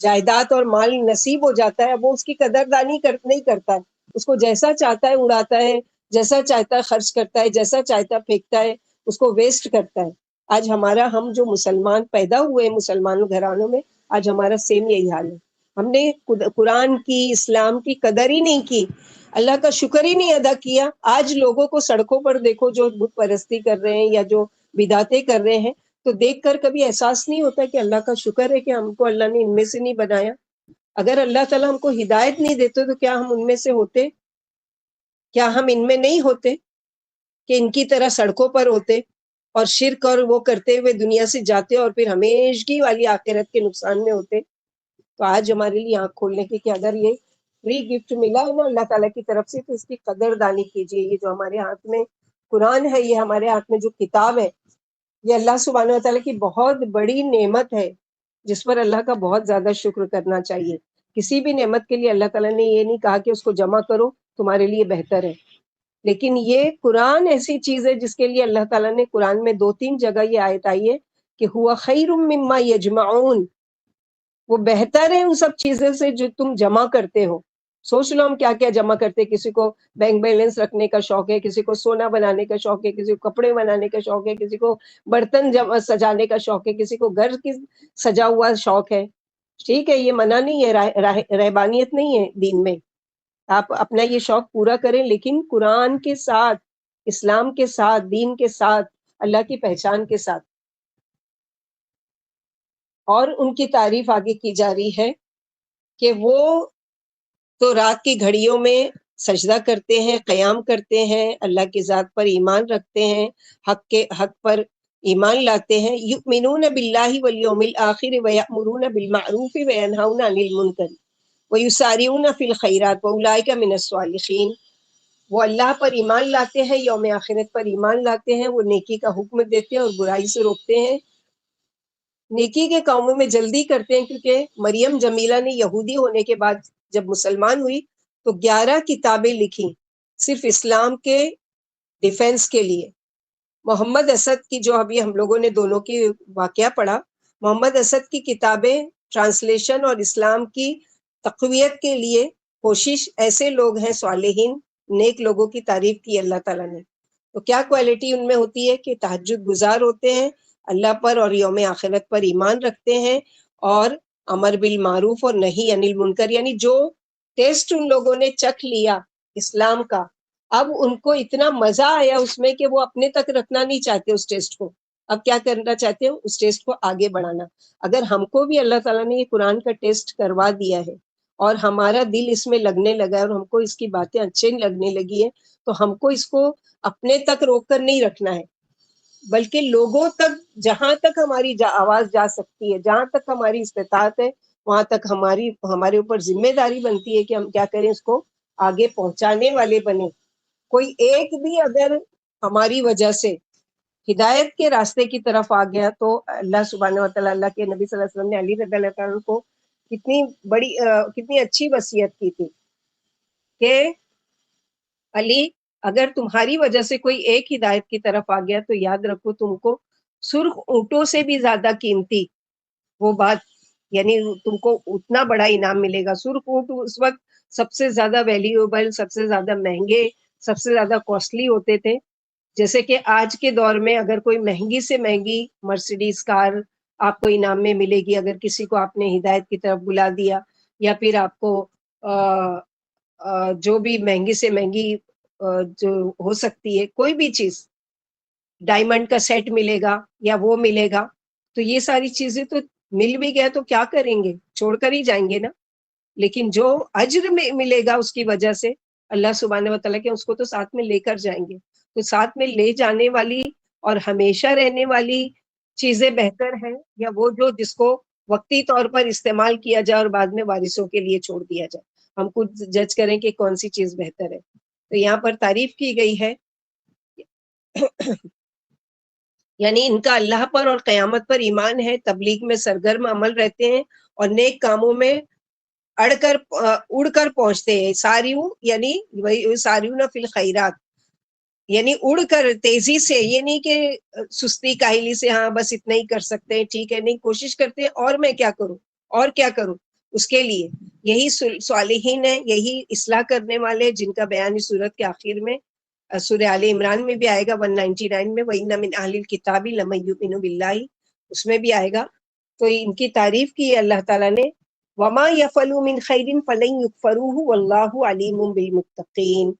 جائیداد اور مال نصیب ہو جاتا ہے، وہ اس کی قدردانی نہیں کرتا ہے، اس کو جیسا چاہتا ہے اڑاتا ہے، جیسا چاہتا ہے خرچ کرتا ہے، جیسا چاہتا ہے پھینکتا ہے، اس کو ویسٹ کرتا ہے. آج ہم جو مسلمان پیدا ہوئے ہیں مسلمانوں گھرانوں میں، آج ہمارا سیم یہی حال ہے. ہم نے قرآن کی، اسلام کی قدر ہی نہیں کی، اللہ کا شکر ہی نہیں ادا کیا. آج لوگوں کو سڑکوں پر دیکھو جو بت پرستی کر رہے ہیں یا جو بدعتیں کر رہے ہیں، تو دیکھ کر کبھی احساس نہیں ہوتا کہ اللہ کا شکر ہے کہ ہم کو اللہ نے ان میں سے نہیں بنایا. اگر اللہ تعالیٰ ہم کو ہدایت نہیں دیتے تو کیا ہم ان میں سے ہوتے؟ کیا ہم ان میں نہیں ہوتے کہ ان کی طرح سڑکوں پر ہوتے اور شرک اور وہ کرتے ہوئے دنیا سے جاتے اور پھر ہمیشگی والی آخرت کے نقصان میں ہوتے؟ تو آج ہمارے لیے آنکھ کھولنے کی کہ اگر یہ فری گفٹ ملا ہے نا اللہ تعالیٰ کی طرف سے، تو اس کی قدردانی کیجیے. یہ جو ہمارے ہاتھ میں قرآن ہے، یہ ہمارے ہاتھ میں جو کتاب ہے، یہ اللہ سبحانہ و تعالیٰ کی بہت بڑی نعمت ہے جس پر اللہ کا بہت زیادہ شکر کرنا چاہیے. کسی بھی نعمت کے لیے اللہ تعالیٰ نے یہ نہیں کہا کہ اس کو جمع کرو تمہارے لیے بہتر ہے، لیکن یہ قرآن ایسی چیز ہے جس کے لیے اللہ تعالیٰ نے قرآن میں 2-3 جگہ یہ آیت آئی ہے کہ ہوا خیر مما یجمعون، وہ بہتر ہے ان سب چیزوں سے جو تم جمع کرتے ہو. سوچ لو ہم کیا کیا جمع کرتے. کسی کو بینک بیلنس رکھنے کا شوق ہے، کسی کو سونا بنانے کا شوق ہے، کسی کو کپڑے بنانے کا شوق ہے، کسی کو برتن سجانے کا شوق ہے، کسی کو گھر کی سجا ہوا شوق ہے. ٹھیک ہے، یہ منع نہیں ہے، رہبانیت نہیں ہے دین میں، آپ اپنا یہ شوق پورا کریں، لیکن قرآن کے ساتھ، اسلام کے ساتھ، دین کے ساتھ، اللہ کی پہچان کے ساتھ. اور ان کی تعریف آگے کی جا رہی ہے کہ وہ تو رات کی گھڑیوں میں سجدہ کرتے ہیں، قیام کرتے ہیں، اللہ کی ذات پر ایمان رکھتے ہیں، حق پر ایمان لاتے ہیں. یؤمنون باللہ والیوم الآخر ویأمرون بالمعروف وینہون عن المنکر ویسارعون فی الخیرات واولئک من الصالحین. وہ اللہ پر ایمان لاتے ہیں، یوم آخرت پر ایمان لاتے ہیں، وہ نیکی کا حکم دیتے ہیں اور برائی سے روکتے ہیں، نیکی کے کاموں میں جلدی کرتے ہیں. کیونکہ مریم جمیلہ نے یہودی ہونے کے بعد جب مسلمان ہوئی تو 11 کتابیں لکھی صرف اسلام کے ڈیفنس کے لیے. محمد اسد کی، جو ابھی ہم لوگوں نے دونوں کی واقعہ پڑھا، محمد اسد کی کتابیں ٹرانسلیشن اور اسلام کی تقویت کے لیے کوشش، ایسے لوگ ہیں صالحین، نیک لوگوں کی تعریف کی اللہ تعالیٰ نے. تو کیا کوالٹی ان میں ہوتی ہے کہ تہجد گزار ہوتے ہیں، اللہ پر اور یوم آخرت پر ایمان رکھتے ہیں، اور امر بالمعروف اور نہی عن المنکر، یعنی جو ٹیسٹ ان لوگوں نے چکھ لیا اسلام کا، اب ان کو اتنا مزہ آیا اس میں کہ وہ اپنے تک رکھنا نہیں چاہتے اس ٹیسٹ کو. اب کیا کرنا چاہتے ہیں؟ اس ٹیسٹ کو آگے بڑھانا. اگر ہم کو بھی اللہ تعالیٰ نے یہ قرآن کا ٹیسٹ کروا دیا ہے اور ہمارا دل اس میں لگنے لگا ہے اور ہم کو اس کی باتیں اچھے لگنے لگی ہے، تو ہم کو اس کو اپنے تک روک کر نہیں رکھنا ہے، بلکہ لوگوں تک، جہاں تک ہماری آواز جا سکتی ہے، جہاں تک ہماری استطاعت ہے، وہاں تک ہمارے اوپر ذمہ داری بنتی ہے کہ ہم کیا کریں، اس کو آگے پہنچانے والے بنیں. کوئی ایک بھی اگر ہماری وجہ سے ہدایت کے راستے کی طرف آ گیا تو اللہ سبحانہ وتعالی، اللہ کے نبی صلی اللہ علیہ وسلم نے علی رضی اللہ عنہ کو کتنی اچھی وصیت کی تھی کہ علی، اگر تمہاری وجہ سے کوئی ایک ہدایت کی طرف آ گیا تو یاد رکھو تم کو سرخ اونٹوں سے بھی زیادہ قیمتی وہ بات، یعنی تم کو اتنا بڑا انعام ملے گا. سرخ اونٹ اس وقت سب سے زیادہ ویلیوبل، سب سے زیادہ مہنگے، سب سے زیادہ کوسٹلی ہوتے تھے. جیسے کہ آج کے دور میں اگر کوئی مہنگی سے مہنگی مرسیڈیز کار آپ کو انعام میں ملے گی، اگر کسی کو آپ نے ہدایت کی طرف بلا دیا، یا پھر آپ کو جو بھی مہنگی سے مہنگی جو ہو سکتی ہے کوئی بھی چیز، ڈائمنڈ کا سیٹ ملے گا یا وہ ملے گا، تو یہ ساری چیزیں تو مل بھی گیا تو کیا کریں گے، چھوڑ کر ہی جائیں گے نا. لیکن جو اجر میں ملے گا اس کی وجہ سے اللہ سبحانہ و تعالیٰ کے، اس کو تو ساتھ میں لے کر جائیں گے. تو ساتھ میں لے جانے والی اور ہمیشہ رہنے والی چیزیں بہتر ہیں، یا وہ جو جس کو وقتی طور پر استعمال کیا جائے اور بعد میں وارثوں کے لیے چھوڑ دیا جائے. ہم خود جج کریں کہ کون سی چیز بہتر ہے. تو یہاں پر تعریف کی گئی ہے یعنی ان کا اللہ پر اور قیامت پر ایمان ہے، تبلیغ میں سرگرم عمل رہتے ہیں اور نیک کاموں میں اڑ کر پہنچتے ہیں. ساریوں یعنی وہی ساریون فی الخیرات، یعنی اڑ کر تیزی سے، یہ نہیں کہ سستی کاہلی سے ہاں بس اتنا ہی کر سکتے ہیں ٹھیک ہے، نہیں، کوشش کرتے ہیں اور میں کیا کروں اور کیا کروں اس کے لیے. یہی صالحین ہے، یہی اصلاح کرنے والے جن کا بیان اس سورت کے آخر میں سورہ آل عمران میں بھی آئے گا 199 میں، وَإِنَّ مِنْ أَهْلِ الْكِتَابِ لَمَن يُؤْمِنُ بِاللَّهِ، اس میں بھی آئے گا. تو ان کی تعریف کی ہے اللہ تعالیٰ نے، وَمَا يَفْعَلُوا مِنْ خَيْرٍ فَلَن يُكْفَرُوهُ وَاللَّهُ عَلِيمٌ بِالْمُتَّقِينَ.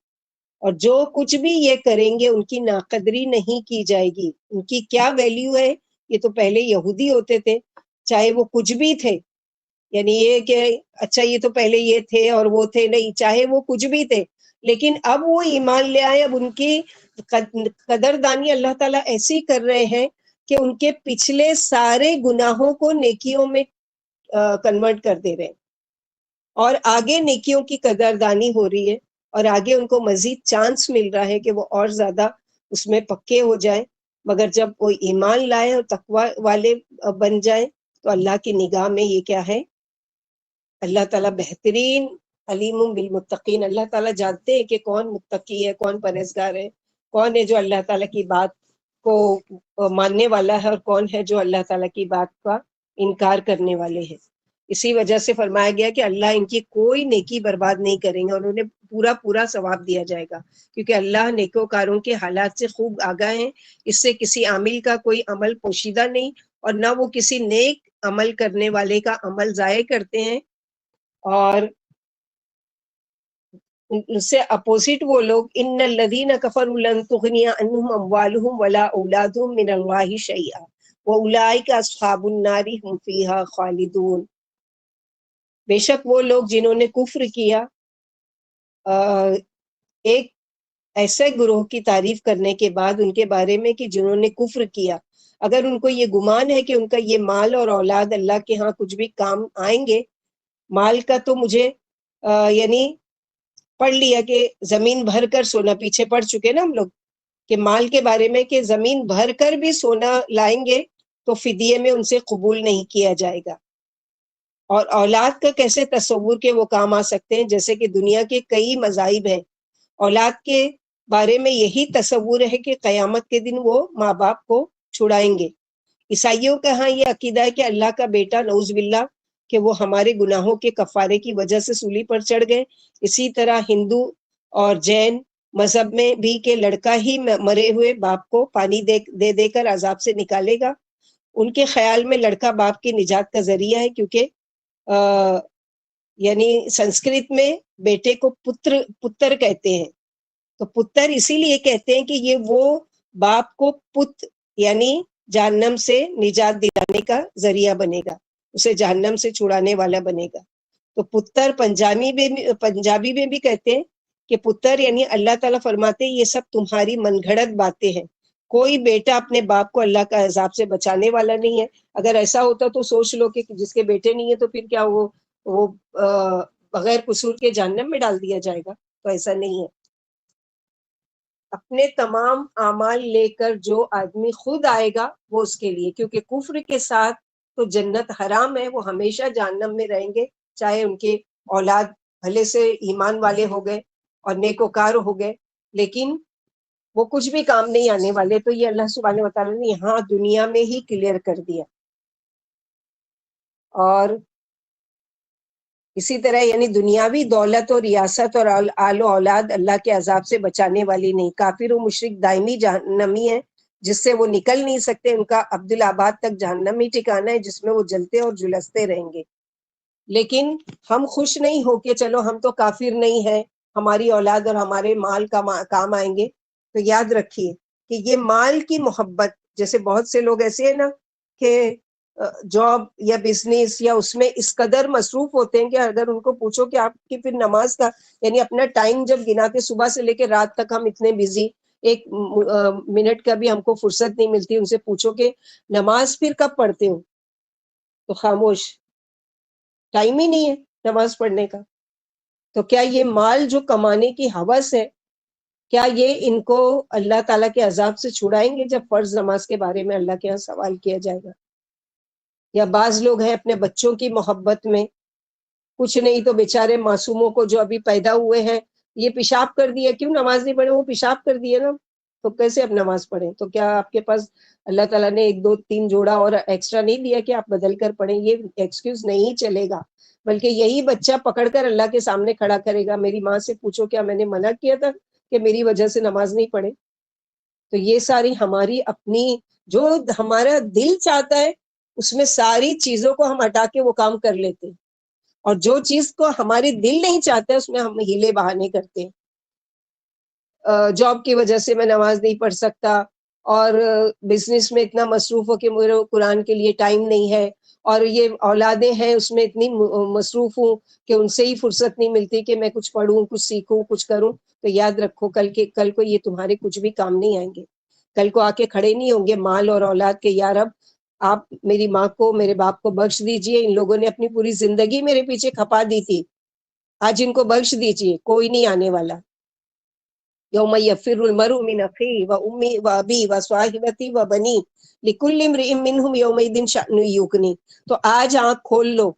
اور جو کچھ بھی یہ کریں گے ان کی ناقدری نہیں کی جائے گی. ان کی کیا ویلیو ہے؟ یہ تو پہلے یہودی ہوتے تھے، چاہے وہ کچھ بھی تھے، یعنی یہ کہ اچھا یہ تو پہلے یہ تھے اور وہ تھے، نہیں، چاہے وہ کچھ بھی تھے، لیکن اب وہ ایمان لے آئے. اب ان کی قدردانی اللہ تعالیٰ ایسی کر رہے ہیں کہ ان کے پچھلے سارے گناہوں کو نیکیوں میں کنورٹ کر دے رہے ہیں، اور آگے نیکیوں کی قدردانی ہو رہی ہے، اور آگے ان کو مزید چانس مل رہا ہے کہ وہ اور زیادہ اس میں پکے ہو جائیں. مگر جب وہ ایمان لائے اور تقوی والے بن جائیں تو اللہ کی نگاہ میں یہ کیا ہے، اللہ تعالیٰ بہترین علیم بالمتقین. اللہ تعالیٰ جانتے ہیں کہ کون متقی ہے، کون پرہیزگار ہے، کون ہے جو اللہ تعالیٰ کی بات کو ماننے والا ہے، اور کون ہے جو اللہ تعالیٰ کی بات کا انکار کرنے والے ہیں. اسی وجہ سے فرمایا گیا کہ اللہ ان کی کوئی نیکی برباد نہیں کریں گے اور انہیں پورا پورا ثواب دیا جائے گا، کیونکہ اللہ نیکوکاروں کے حالات سے خوب آگاہ ہیں. اس سے کسی عامل کا کوئی عمل پوشیدہ نہیں، اور نہ وہ کسی نیک عمل کرنے والے کا عمل ضائع کرتے ہیں. اور اس سے اپوزٹ وہ لوگ، ان الذین کفروا لن تغنی عنہم اموالہم ولا اولادہم من اللہ شیئا واولئک اصحاب النار هم فیہا خالدون. بے شک وہ لوگ جنہوں نے کفر کیا، ایک ایسے گروہ کی تعریف کرنے کے بعد ان کے بارے میں کہ جنہوں نے کفر کیا، اگر ان کو یہ گمان ہے کہ ان کا یہ مال اور اولاد اللہ کے ہاں کچھ بھی کام آئیں گے. مال کا تو مجھے یعنی پڑھ لیا کہ زمین بھر کر سونا، پیچھے پڑھ چکے نا ہم لوگ کہ مال کے بارے میں کہ زمین بھر کر بھی سونا لائیں گے تو فدیے میں ان سے قبول نہیں کیا جائے گا. اور اولاد کا کیسے تصور کہ وہ کام آ سکتے ہیں، جیسے کہ دنیا کے کئی مذاہب ہیں، اولاد کے بارے میں یہی تصور ہے کہ قیامت کے دن وہ ماں باپ کو چھڑائیں گے. عیسائیوں کا ہاں یہ عقیدہ ہے کہ اللہ کا بیٹا نعوذ باللہ کہ وہ ہمارے گناہوں کے کفارے کی وجہ سے سولی پر چڑھ گئے. اسی طرح ہندو اور جین مذہب میں بھی کہ لڑکا ہی مرے ہوئے باپ کو پانی دے دے کر عذاب سے نکالے گا. ان کے خیال میں لڑکا باپ کی نجات کا ذریعہ ہے، کیونکہ یعنی سنسکرت میں بیٹے کو پتر کہتے ہیں. تو پتر اسی لیے کہتے ہیں کہ یہ وہ باپ کو پت یعنی جہنم سے نجات دلانے کا ذریعہ بنے گا، اسے جہنم سے چھڑانے والا بنے گا. تو پتر پنجابی میں بھی کہتے ہیں کہ پتر یعنی اللہ تعالیٰ فرماتے ہیں یہ سب تمہاری من گھڑت باتیں ہیں، کوئی بیٹا اپنے باپ کو اللہ کا عذاب سے بچانے والا نہیں ہے. اگر ایسا ہوتا تو سوچ لو کہ جس کے بیٹے نہیں ہے تو پھر کیا وہ بغیر قصور کے جہنم میں ڈال دیا جائے گا؟ تو ایسا نہیں ہے. اپنے تمام اعمال لے کر جو آدمی خود آئے گا وہ اس کے لیے، کیونکہ کفر کے ساتھ تو جنت حرام ہے، وہ ہمیشہ جہنم میں رہیں گے، چاہے ان کے اولاد بھلے سے ایمان والے ہو گئے اور نیکوکار ہو گئے، لیکن وہ کچھ بھی کام نہیں آنے والے. تو یہ اللہ سبحانہ و تعالیٰ نے یہاں دنیا میں ہی کلیئر کر دیا. اور اسی طرح یعنی دنیاوی دولت اور ریاست اور آل و اولاد اللہ کے عذاب سے بچانے والی نہیں. کافر و مشرک دائمی جہنمی ہے جس سے وہ نکل نہیں سکتے، ان کا عبدالآباد تک جہنم ہی ٹھکانا ہے جس میں وہ جلتے اور جلستے رہیں گے. لیکن ہم خوش نہیں ہو کہ چلو ہم تو کافر نہیں ہیں، ہماری اولاد اور ہمارے مال کا کام آئیں گے. تو یاد رکھیے کہ یہ مال کی محبت، جیسے بہت سے لوگ ایسے ہیں نا کہ جاب یا بزنس یا اس میں اس قدر مصروف ہوتے ہیں کہ اگر ان کو پوچھو کہ آپ کی پھر نماز کا، یعنی اپنا ٹائم جب گناتے صبح سے لے کے رات تک ہم اتنے بزی، ایک منٹ کا بھی ہم کو فرصت نہیں ملتی، ان سے پوچھو کہ نماز پھر کب پڑھتے ہو، تو خاموش، ٹائم ہی نہیں ہے نماز پڑھنے کا. تو کیا یہ مال جو کمانے کی ہوس ہے، کیا یہ ان کو اللہ تعالیٰ کے عذاب سے چھڑائیں گے جب فرض نماز کے بارے میں اللہ کے یہاں سوال کیا جائے گا؟ یا بعض لوگ ہیں اپنے بچوں کی محبت میں، کچھ نہیں تو بیچارے معصوموں کو جو ابھی پیدا ہوئے ہیں، یہ پیشاب کر دیا، کیوں نماز نہیں پڑھے؟ وہ پیشاب کر دیے نا، تو کیسے اب نماز پڑھیں؟ تو کیا آپ کے پاس اللہ تعالیٰ نے 1 2 3 جوڑا اور ایکسٹرا نہیں دیا کہ آپ بدل کر پڑھیں؟ یہ ایکسکیوز نہیں چلے گا، بلکہ یہی بچہ پکڑ کر اللہ کے سامنے کھڑا کرے گا، میری ماں سے پوچھو کیا میں نے منع کیا تھا کہ میری وجہ سے نماز نہیں پڑھے؟ تو یہ ساری ہماری اپنی، جو ہمارا دل چاہتا ہے اس میں ساری چیزوں کو ہم ہٹا کے وہ کام کر لیتے ہیں، اور جو چیز کو ہمارے دل نہیں چاہتا اس میں ہم ہیلے بہانے کرتے ہیں. جاب کی وجہ سے میں نماز نہیں پڑھ سکتا، اور بزنس میں اتنا مصروف ہو کہ میرے قرآن کے لیے ٹائم نہیں ہے، اور یہ اولادیں ہیں اس میں اتنی مصروف ہوں کہ ان سے ہی فرصت نہیں ملتی کہ میں کچھ پڑھوں، کچھ سیکھوں، کچھ کروں. تو یاد رکھو کل کو یہ تمہارے کچھ بھی کام نہیں آئیں گے. کل کو آ کے کھڑے نہیں ہوں گے مال اور اولاد کے، یا رب آپ میری ماں کو، میرے باپ کو بخش دیجئے، ان لوگوں نے اپنی پوری زندگی میرے پیچھے کھپا دی تھی، آج ان کو بخش دیجئے. کوئی نہیں آنے والا. یوم یفر المرء من اخیہ وامی وابی وصاحبتی وبنی لکل امرئ منہم یومئذ شأن یغنی. تو آج آنکھ کھول لو،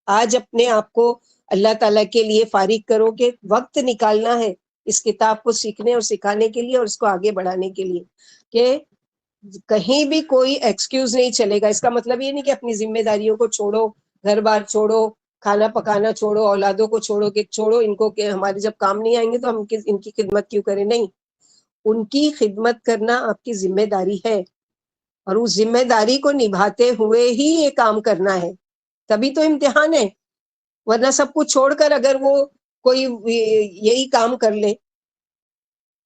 آج اپنے آپ کو اللہ تعالیٰ کے لیے فارغ کرو کہ وقت نکالنا ہے اس کتاب کو سیکھنے اور سکھانے کے لیے اور اس کو آگے بڑھانے کے لیے، کہ کہیں بھی کوئی ایکسکیوز نہیں چلے گا. اس کا مطلب یہ نہیں کہ اپنی ذمہ داریوں کو چھوڑو، گھر بار چھوڑو، کھانا پکانا چھوڑو، اولادوں کو چھوڑو کہ چھوڑو ان کو کہ ہمارے جب کام نہیں آئیں گے تو ہم ان کی خدمت کیوں کریں. نہیں، ان کی خدمت کرنا آپ کی ذمہ داری ہے، اور اس ذمہ داری کو نبھاتے ہوئے ہی یہ کام کرنا ہے، تبھی تو امتحان ہے. ورنہ سب کچھ چھوڑ کر اگر وہ کوئی یہی کام کر لے،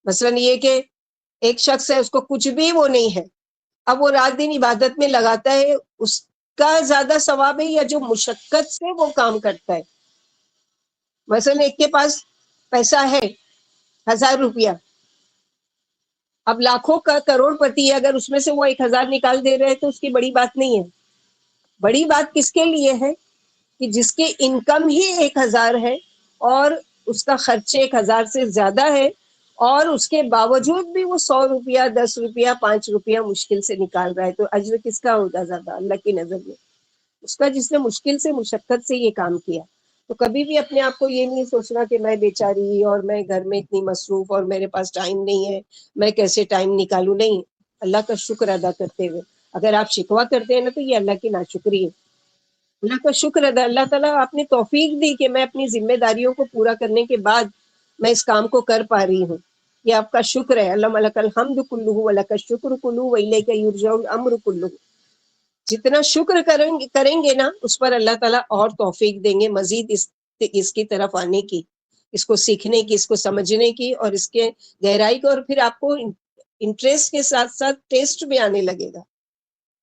مثلا یہ کہ ایک شخص ہے اس کو کچھ بھی وہ نہیں ہے، اب وہ رات دن عبادت میں لگاتا ہے، اس کا زیادہ ثواب ہے یا جو مشقت سے وہ کام کرتا ہے؟ مثلا ایک کے پاس پیسہ ہے 1000 روپیہ، اب لاکھوں کا کروڑ پتی ہے، اگر اس میں سے وہ 1000 نکال دے رہے تو اس کی بڑی بات نہیں ہے. بڑی بات کس کے لیے ہے؟ کہ جس کے انکم ہی 1000 ہے اور اس کا خرچے 1000 سے زیادہ ہے، اور اس کے باوجود بھی وہ 100 روپیہ 10 روپیہ 5 روپیہ مشکل سے نکال رہا ہے، تو اجر کس کا ہوگا زیادہ اللہ کی نظر میں؟ اس کا جس نے مشکل سے مشقت سے یہ کام کیا. تو کبھی بھی اپنے آپ کو یہ نہیں سوچنا کہ میں بیچاری اور میں گھر میں اتنی مصروف اور میرے پاس ٹائم نہیں ہے، میں کیسے ٹائم نکالوں. نہیں، اللہ کا شکر ادا کرتے ہوئے. اگر آپ شکوہ کرتے ہیں نا تو یہ اللہ کی ناشکری ہے. اللہ کا شکر ادا، اللہ تعالیٰ آپ نے توفیق دی کہ میں اپنی ذمہ داریوں کو پورا کرنے کے بعد میں اس کام کو کر پا رہی ہوں. یہ آپ کا شکر ہے. اللہم لک الحمد کلہ ولک الشکر کلہ والیک یرجع الامر کلہ. جتنا شکر کریں گے نا اس پر اللہ تعالیٰ اور توفیق دیں گے مزید اس کی طرف آنے کی، اس کو سیکھنے کی، اس کو سمجھنے کی، اور اس کے گہرائی کو. اور پھر آپ کو انٹرسٹ کے ساتھ ساتھ ٹیسٹ بھی آنے لگے گا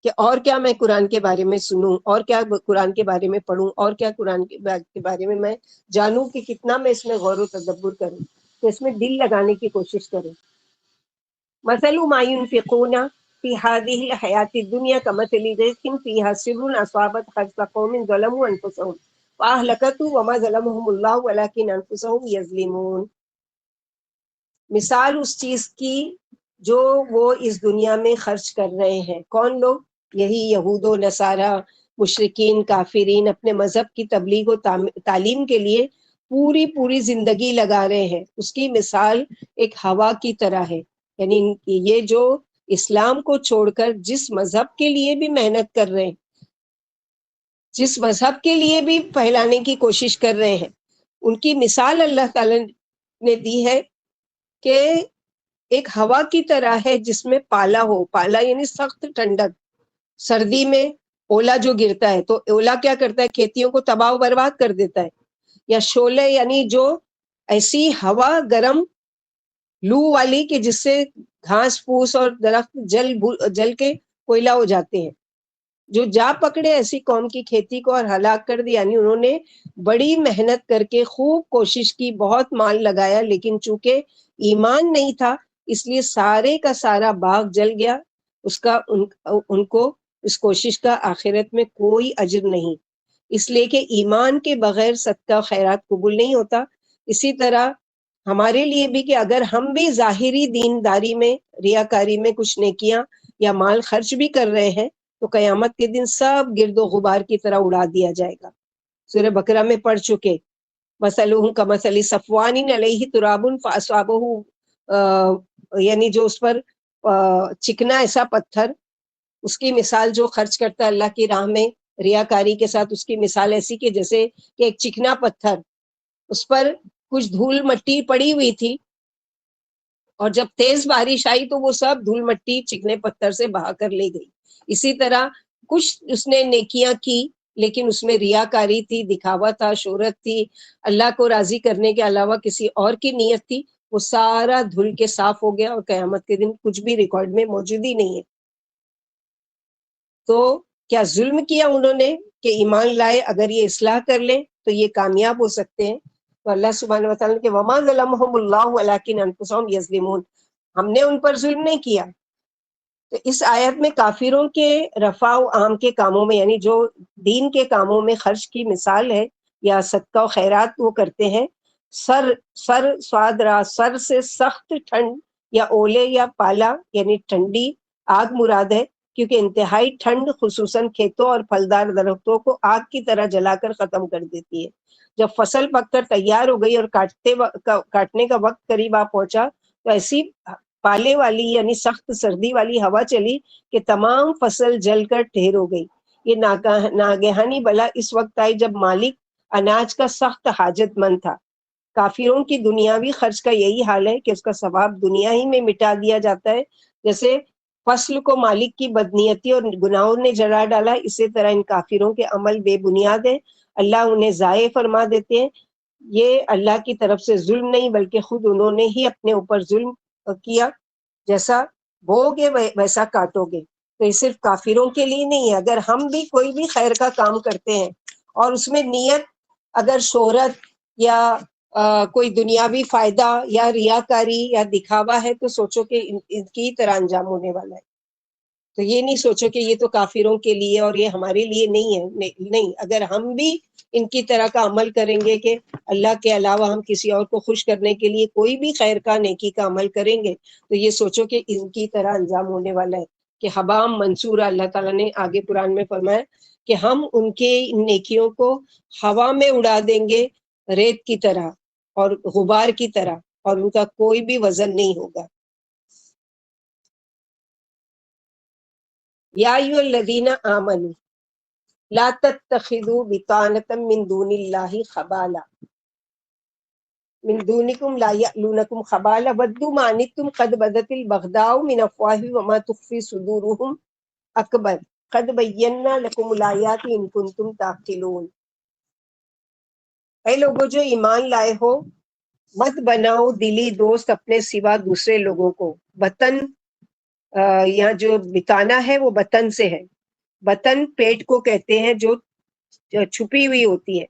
کہ اور کیا میں قرآن کے بارے میں سنوں، اور کیا قرآن کے بارے میں پڑھوں، اور کیا قرآن کے بارے میں جانوں، کہ کتنا میں اس میں غور و تدبر کروں، تو اس میں دل لگانے کی کوشش کروں. مثل ما ينفقون في هذه الحياة الدنيا كمثل ريح فيها سر أصابت حرث قوم ظلموا أنفسهم فأهلكته وما ظلمهم الله ولكن أنفسهم يظلمون. مثال اس چیز کی جو وہ اس دنیا میں خرچ کر رہے ہیں. کون لوگ؟ یہی یہود و نصارہ، مشرکین، کافرین، اپنے مذہب کی تبلیغ و تعلیم کے لیے پوری زندگی لگا رہے ہیں. اس کی مثال ایک ہوا کی طرح ہے. یعنی یہ جو اسلام کو چھوڑ کر جس مذہب کے لیے بھی محنت کر رہے ہیں، جس مذہب کے لیے بھی پھیلانے کی کوشش کر رہے ہیں، ان کی مثال اللہ تعالی نے دی ہے کہ ایک ہوا کی طرح ہے جس میں پالا ہو. پالا یعنی سخت ٹھنڈک، سردی میں اولا جو گرتا ہے تو اولا کیا کرتا ہے؟ کھیتیوں کو تباہ و برباد کر دیتا ہے. یا شعلے یعنی جو ایسی ہوا گرم لو والی کہ جس سے گھاس پھوس اور درخت جل کے کوئلہ ہو جاتے ہیں. جو جا پکڑے ایسی قوم کی کھیتی کو اور ہلاک کر دی. یعنی انہوں نے بڑی محنت کر کے خوب کوشش کی، بہت مال لگایا، لیکن چونکہ ایمان نہیں تھا اس لیے سارے کا سارا باغ جل گیا. اس کا ان کو اس کوشش کا آخرت میں کوئی اجر نہیں، اس لیے کہ ایمان کے بغیر صدقہ خیرات قبول نہیں ہوتا. اسی طرح ہمارے لیے بھی کہ اگر ہم بھی ظاہری دینداری میں، ریاکاری میں کچھ نیکیاں یا مال خرچ بھی کر رہے ہیں تو قیامت کے دن سب گرد و غبار کی طرح اڑا دیا جائے گا. سورہ بقرہ میں پڑھ چکے، مثلہم کمثل صفوان علیہ تراب فاصابہ، یعنی جو اس پر چکنا ایسا پتھر، اس کی مثال جو خرچ کرتا ہے اللہ کی راہ میں ریاکاری کے ساتھ، اس کی مثال ایسی کہ جیسے کہ ایک چکنا پتھر، اس پر کچھ دھول مٹی پڑی ہوئی تھی، اور جب تیز بارش آئی تو وہ سب دھول مٹی چکنے پتھر سے بہا کر لے گئی. اسی طرح کچھ اس نے نیکیاں کی لیکن اس میں ریاکاری تھی، دکھاوا تھا، شہرت تھی، اللہ کو راضی کرنے کے علاوہ کسی اور کی نیت تھی، وہ سارا دھل کے صاف ہو گیا اور قیامت کے دن کچھ بھی ریکارڈ میں موجود ہی نہیں ہے. تو کیا ظلم کیا انہوں نے کہ ایمان لائے؟ اگر یہ اصلاح کر لیں تو یہ کامیاب ہو سکتے ہیں. تو اللہ سبحانہ وتعالیٰ کہ وما ظلمهم اللہ ولکن انفسهم یظلمون، ہم نے ان پر ظلم نہیں کیا. تو اس آیت میں کافروں کے رفع و عام کے کاموں میں، یعنی جو دین کے کاموں میں خرچ کی مثال ہے یا صدقہ و خیرات وہ کرتے ہیں، سر سواد را، سر سے سخت ٹھنڈ یا اولے یا پالا یعنی ٹھنڈی آگ مراد ہے، کیونکہ انتہائی ٹھنڈ خصوصاً کھیتوں اور پھلدار درختوں کو آگ کی طرح جلا کر ختم کر دیتی ہے. جب فصل پک کر تیار ہو گئی اور کاٹنے کا وقت قریب آ پہنچا تو ایسی پالے والی یعنی سخت سردی والی ہوا چلی کہ تمام فصل جل کر ڈھیر ہو گئی. یہ ناگہانی بلا اس وقت آئی جب مالک اناج کا سخت حاجت مند تھا. کافروں کی دنیاوی خرچ کا یہی حال ہے کہ اس کا ثواب دنیا ہی میں مٹا دیا جاتا ہے. جیسے فصل کو مالک کی بدنیتی اور گناہوں نے جلا ڈالا، اسی طرح ان کافروں کے عمل بے بنیاد ہے، اللہ انہیں ضائع فرما دیتے ہیں. یہ اللہ کی طرف سے ظلم نہیں بلکہ خود انہوں نے ہی اپنے اوپر ظلم کیا. جیسا بو گے ویسا کاٹو گے. تو یہ صرف کافروں کے لیے نہیں ہے. اگر ہم بھی کوئی بھی خیر کا کام کرتے ہیں اور اس میں نیت اگر شہرت یا کوئی دنیاوی فائدہ یا ریاکاری یا دکھاوا ہے تو سوچو کہ ان کی طرح انجام ہونے والا ہے. تو یہ نہیں سوچو کہ یہ تو کافروں کے لیے اور یہ ہمارے لیے نہیں ہے. نہیں، اگر ہم بھی ان کی طرح کا عمل کریں گے کہ اللہ کے علاوہ ہم کسی اور کو خوش کرنے کے لیے کوئی بھی خیر کا نیکی کا عمل کریں گے تو یہ سوچو کہ ان کی طرح انجام ہونے والا ہے کہ حبام منصورہ. اللہ تعالیٰ نے آگے قرآن میں فرمایا کہ ہم ان کے نیکیوں کو ہوا میں اڑا دیں گے ریت کی طرح اور غبار کی طرح، اور ان کا کوئی بھی وزن نہیں ہوگا. یا ایھا الذین آمنوا لا تتخذوا بطانة من دون اللہ خبالا من دونکم لا یألونکم خبالا ودوا ما عنتم قد بدت البغضاء من افواہہم وما تخفی صدورہم اکبر قد بینا لکم الآیات ان کنتم تعقلون. اے لوگوں جو ایمان لائے ہو، مت بناؤ دلی دوست اپنے سوا دوسرے لوگوں کو. وطن یہاں جو بتانا ہے وہ بطن سے ہے. بطن پیٹ کو کہتے ہیں جو چھپی ہوئی ہوتی ہے.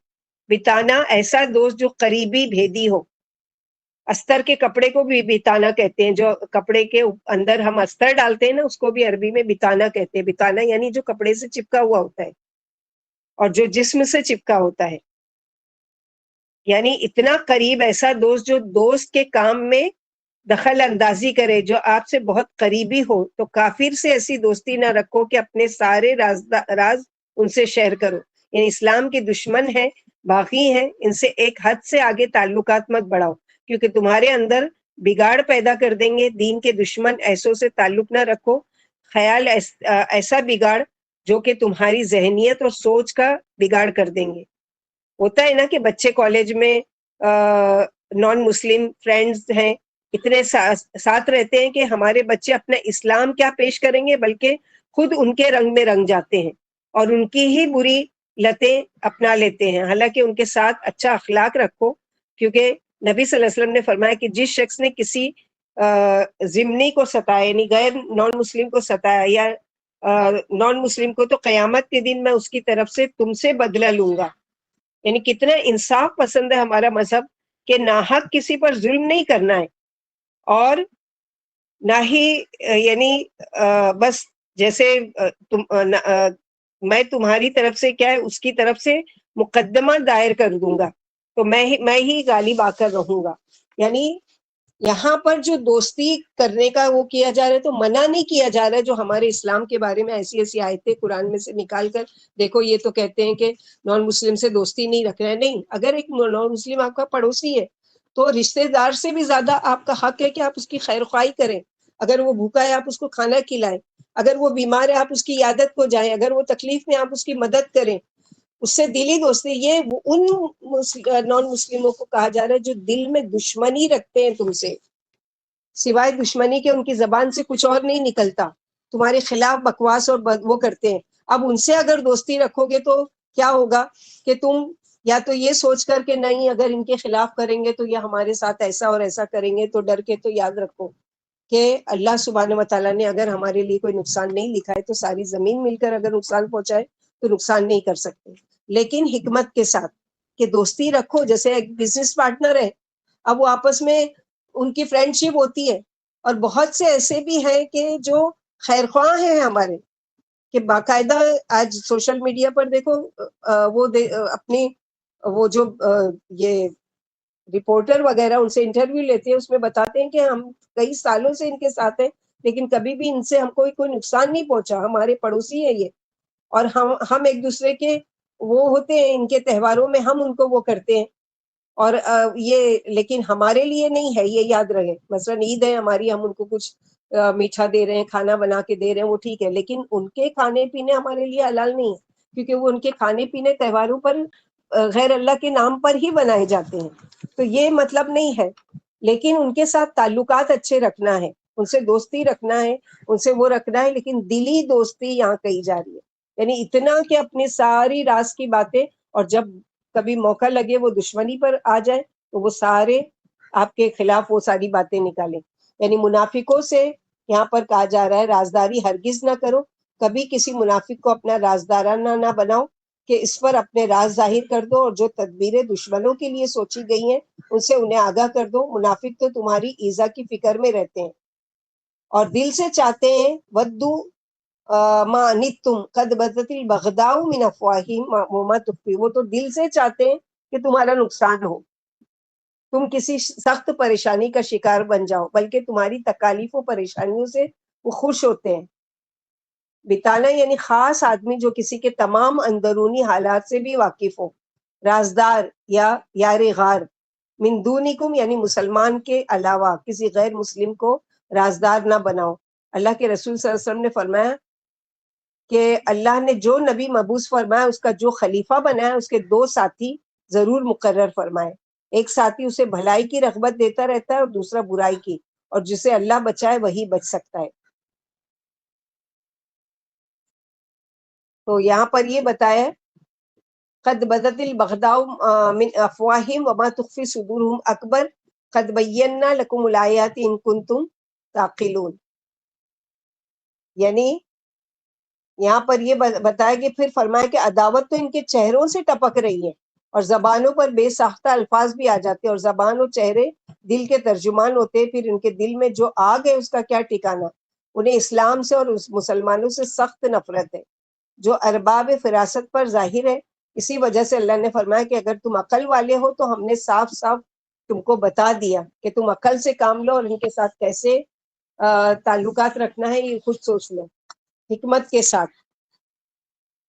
بتانا ایسا دوست جو قریبی بھیدی ہو. استر کے کپڑے کو بھی بتانا کہتے ہیں، جو کپڑے کے اندر ہم استر ڈالتے ہیں نا اس کو بھی عربی میں بتانا کہتے ہیں. بتانا یعنی جو کپڑے سے چپکا ہوا ہوتا ہے اور جو جسم سے چپکا ہوتا ہے. یعنی اتنا قریب ایسا دوست جو دوست کے کام میں دخل اندازی کرے، جو آپ سے بہت قریبی ہو. تو کافر سے ایسی دوستی نہ رکھو کہ اپنے سارے راز ان سے شیئر کرو. یعنی اسلام کے دشمن ہیں، باغی ہیں، ان سے ایک حد سے آگے تعلقات مت بڑھاؤ کیونکہ تمہارے اندر بگاڑ پیدا کر دیں گے. دین کے دشمن ایسوں سے تعلق نہ رکھو، خیال ایسا بگاڑ جو کہ تمہاری ذہنیت اور سوچ کا بگاڑ کر دیں گے. ہوتا ہے نا کہ بچے کالج میں نان مسلم فرینڈز ہیں، اتنے ساتھ رہتے ہیں کہ ہمارے بچے اپنا اسلام کیا پیش کریں گے بلکہ خود ان کے رنگ میں رنگ جاتے ہیں اور ان کی ہی بری لتیں اپنا لیتے ہیں. حالانکہ ان کے ساتھ اچھا اخلاق رکھو، کیونکہ نبی صلی اللہ علیہ وسلم نے فرمایا کہ جس شخص نے کسی ضمنی کو ستایا، یعنی غیر نان مسلم کو ستایا یا نان مسلم کو، تو قیامت کے دن میں اس کی طرف سے تم سے بدلہ لوں گا. یعنی کتنا انصاف پسند ہے ہمارا مذہب کہ ناحق کسی پر ظلم نہیں کرنا ہے، اور نہ ہی یعنی بس جیسے میں تمہاری طرف سے کیا ہے اس کی طرف سے مقدمہ دائر کر دوں گا تو میں ہی غالب آ کر رہوں گا. یعنی یہاں پر جو دوستی کرنے کا وہ کیا جا رہا ہے تو منع نہیں کیا جا رہا ہے، جو ہمارے اسلام کے بارے میں ایسی ایسی آیتیں قرآن میں سے نکال کر دیکھو یہ تو کہتے ہیں کہ نان مسلم سے دوستی نہیں رکھنا ہے. نہیں، اگر ایک نان مسلم آپ کا پڑوسی ہے تو رشتہ دار سے بھی زیادہ آپ کا حق ہے کہ آپ اس کی خیر خواہی کریں. اگر وہ بھوکا ہے آپ اس کو کھانا کھلائیں، اگر وہ بیمار ہے آپ اس کی عیادت کو جائیں، اگر وہ تکلیف میں آپ اس کی مدد کریں. اس سے دلی دوستی، یہ ان نان مسلموں کو کہا جا رہا ہے جو دل میں دشمنی رکھتے ہیں تم سے، سوائے دشمنی کے ان کی زبان سے کچھ اور نہیں نکلتا، تمہارے خلاف بکواس اور وہ کرتے ہیں. اب ان سے اگر دوستی رکھو گے تو کیا ہوگا کہ تم یا تو یہ سوچ کر کہ نہیں اگر ان کے خلاف کریں گے تو یہ ہمارے ساتھ ایسا اور ایسا کریں گے، تو ڈر کے تو یاد رکھو کہ اللہ سبحانہ و تعالیٰ نے اگر ہمارے لیے کوئی نقصان نہیں لکھا ہے تو ساری زمین مل کر اگر نقصان پہنچائے تو نقصان نہیں کر سکتے. لیکن حکمت کے ساتھ کہ دوستی رکھو. جیسے ایک بزنس پارٹنر ہے، اب وہ آپس میں ان کی فرینڈ شپ ہوتی ہے، اور بہت سے ایسے بھی ہیں کہ جو خیر خواہ ہیں ہمارے، کہ باقاعدہ آج سوشل میڈیا پر دیکھو وہ اپنی وہ جو یہ رپورٹر وغیرہ ان سے انٹرویو لیتے ہیں، اس میں بتاتے ہیں کہ ہم کئی سالوں سے ان کے ساتھ ہیں لیکن کبھی بھی ان سے ہم کوئی نقصان نہیں پہنچا، ہمارے پڑوسی ہیں یہ، اور ہم ایک دوسرے کے وہ ہوتے ہیں، ان کے تہواروں میں ہم ان کو وہ کرتے ہیں. اور یہ لیکن ہمارے لیے نہیں ہے، یہ یاد رہے. مثلا عید ہے ہماری، ہم ان کو کچھ میٹھا دے رہے ہیں، کھانا بنا کے دے رہے ہیں، وہ ٹھیک ہے، لیکن ان کے کھانے پینے ہمارے لیے حلال نہیں ہے، کیونکہ وہ ان کے کھانے پینے تہواروں پر غیر اللہ کے نام پر ہی بنائے جاتے ہیں. تو یہ مطلب نہیں ہے، لیکن ان کے ساتھ تعلقات اچھے رکھنا ہے، ان سے دوستی رکھنا ہے، ان سے وہ رکھنا ہے، لیکن دلی دوستی یہاں کہی جا رہی ہے. یعنی اتنا کہ اپنی ساری راز کی باتیں، اور جب کبھی موقع لگے وہ دشمنی پر آ جائے تو وہ سارے آپ کے خلاف وہ ساری باتیں نکالیں. یعنی منافقوں سے یہاں پر کہا جا رہا ہے رازداری ہرگز نہ کرو، کبھی کسی منافق کو اپنا رازدارانہ نہ بناؤ کہ اس پر اپنے راز ظاہر کر دو، اور جو تدبیریں دشمنوں کے لیے سوچی گئی ہیں ان سے انہیں آگاہ کر دو. منافق تو تمہاری ایذا کی فکر میں رہتے ہیں اور دل سے چاہتے ہیں ودو ما انتم قد بدت البغضاء من افواہہم وما تخفی، وہ تو دل سے چاہتے ہیں کہ تمہارا نقصان ہو، تم کسی سخت پریشانی کا شکار بن جاؤ، بلکہ تمہاری تکالیف و پریشانیوں سے وہ خوش ہوتے ہیں. بتانا یعنی خاص آدمی جو کسی کے تمام اندرونی حالات سے بھی واقف ہو، رازدار یا یار غار. من دونکم یعنی مسلمان کے علاوہ کسی غیر مسلم کو رازدار نہ بناؤ. اللہ کے رسول صلی اللہ علیہ وسلم نے فرمایا کہ اللہ نے جو نبی مبعوث فرمایا اس کا جو خلیفہ بنایا اس کے 2 ساتھی ضرور مقرر فرمائے. ایک ساتھی اسے بھلائی کی رغبت دیتا رہتا ہے اور دوسرا برائی کی، اور جسے اللہ بچائے وہی بچ سکتا ہے. تو یہاں پر یہ بتایا قد بدت البغضاء من افواہہم وما تخفی صدورہم اکبر قد بینا لکم الآیات ان کنتم تعقلون. یعنی یہاں پر یہ بتایا کہ پھر فرمایا کہ عداوت تو ان کے چہروں سے ٹپک رہی ہے اور زبانوں پر بے ساختہ الفاظ بھی آ جاتے ہیں، اور زبان اور چہرے دل کے ترجمان ہوتے ہیں. پھر ان کے دل میں جو آگ ہے اس کا کیا ٹھکانا. انہیں اسلام سے اور مسلمانوں سے سخت نفرت ہے جو ارباب فراست پر ظاہر ہے. اسی وجہ سے اللہ نے فرمایا کہ اگر تم عقل والے ہو تو ہم نے صاف صاف تم کو بتا دیا کہ تم عقل سے کام لو، اور ان کے ساتھ کیسے تعلقات رکھنا ہے یہ خود سوچ لو حکمت کے ساتھ.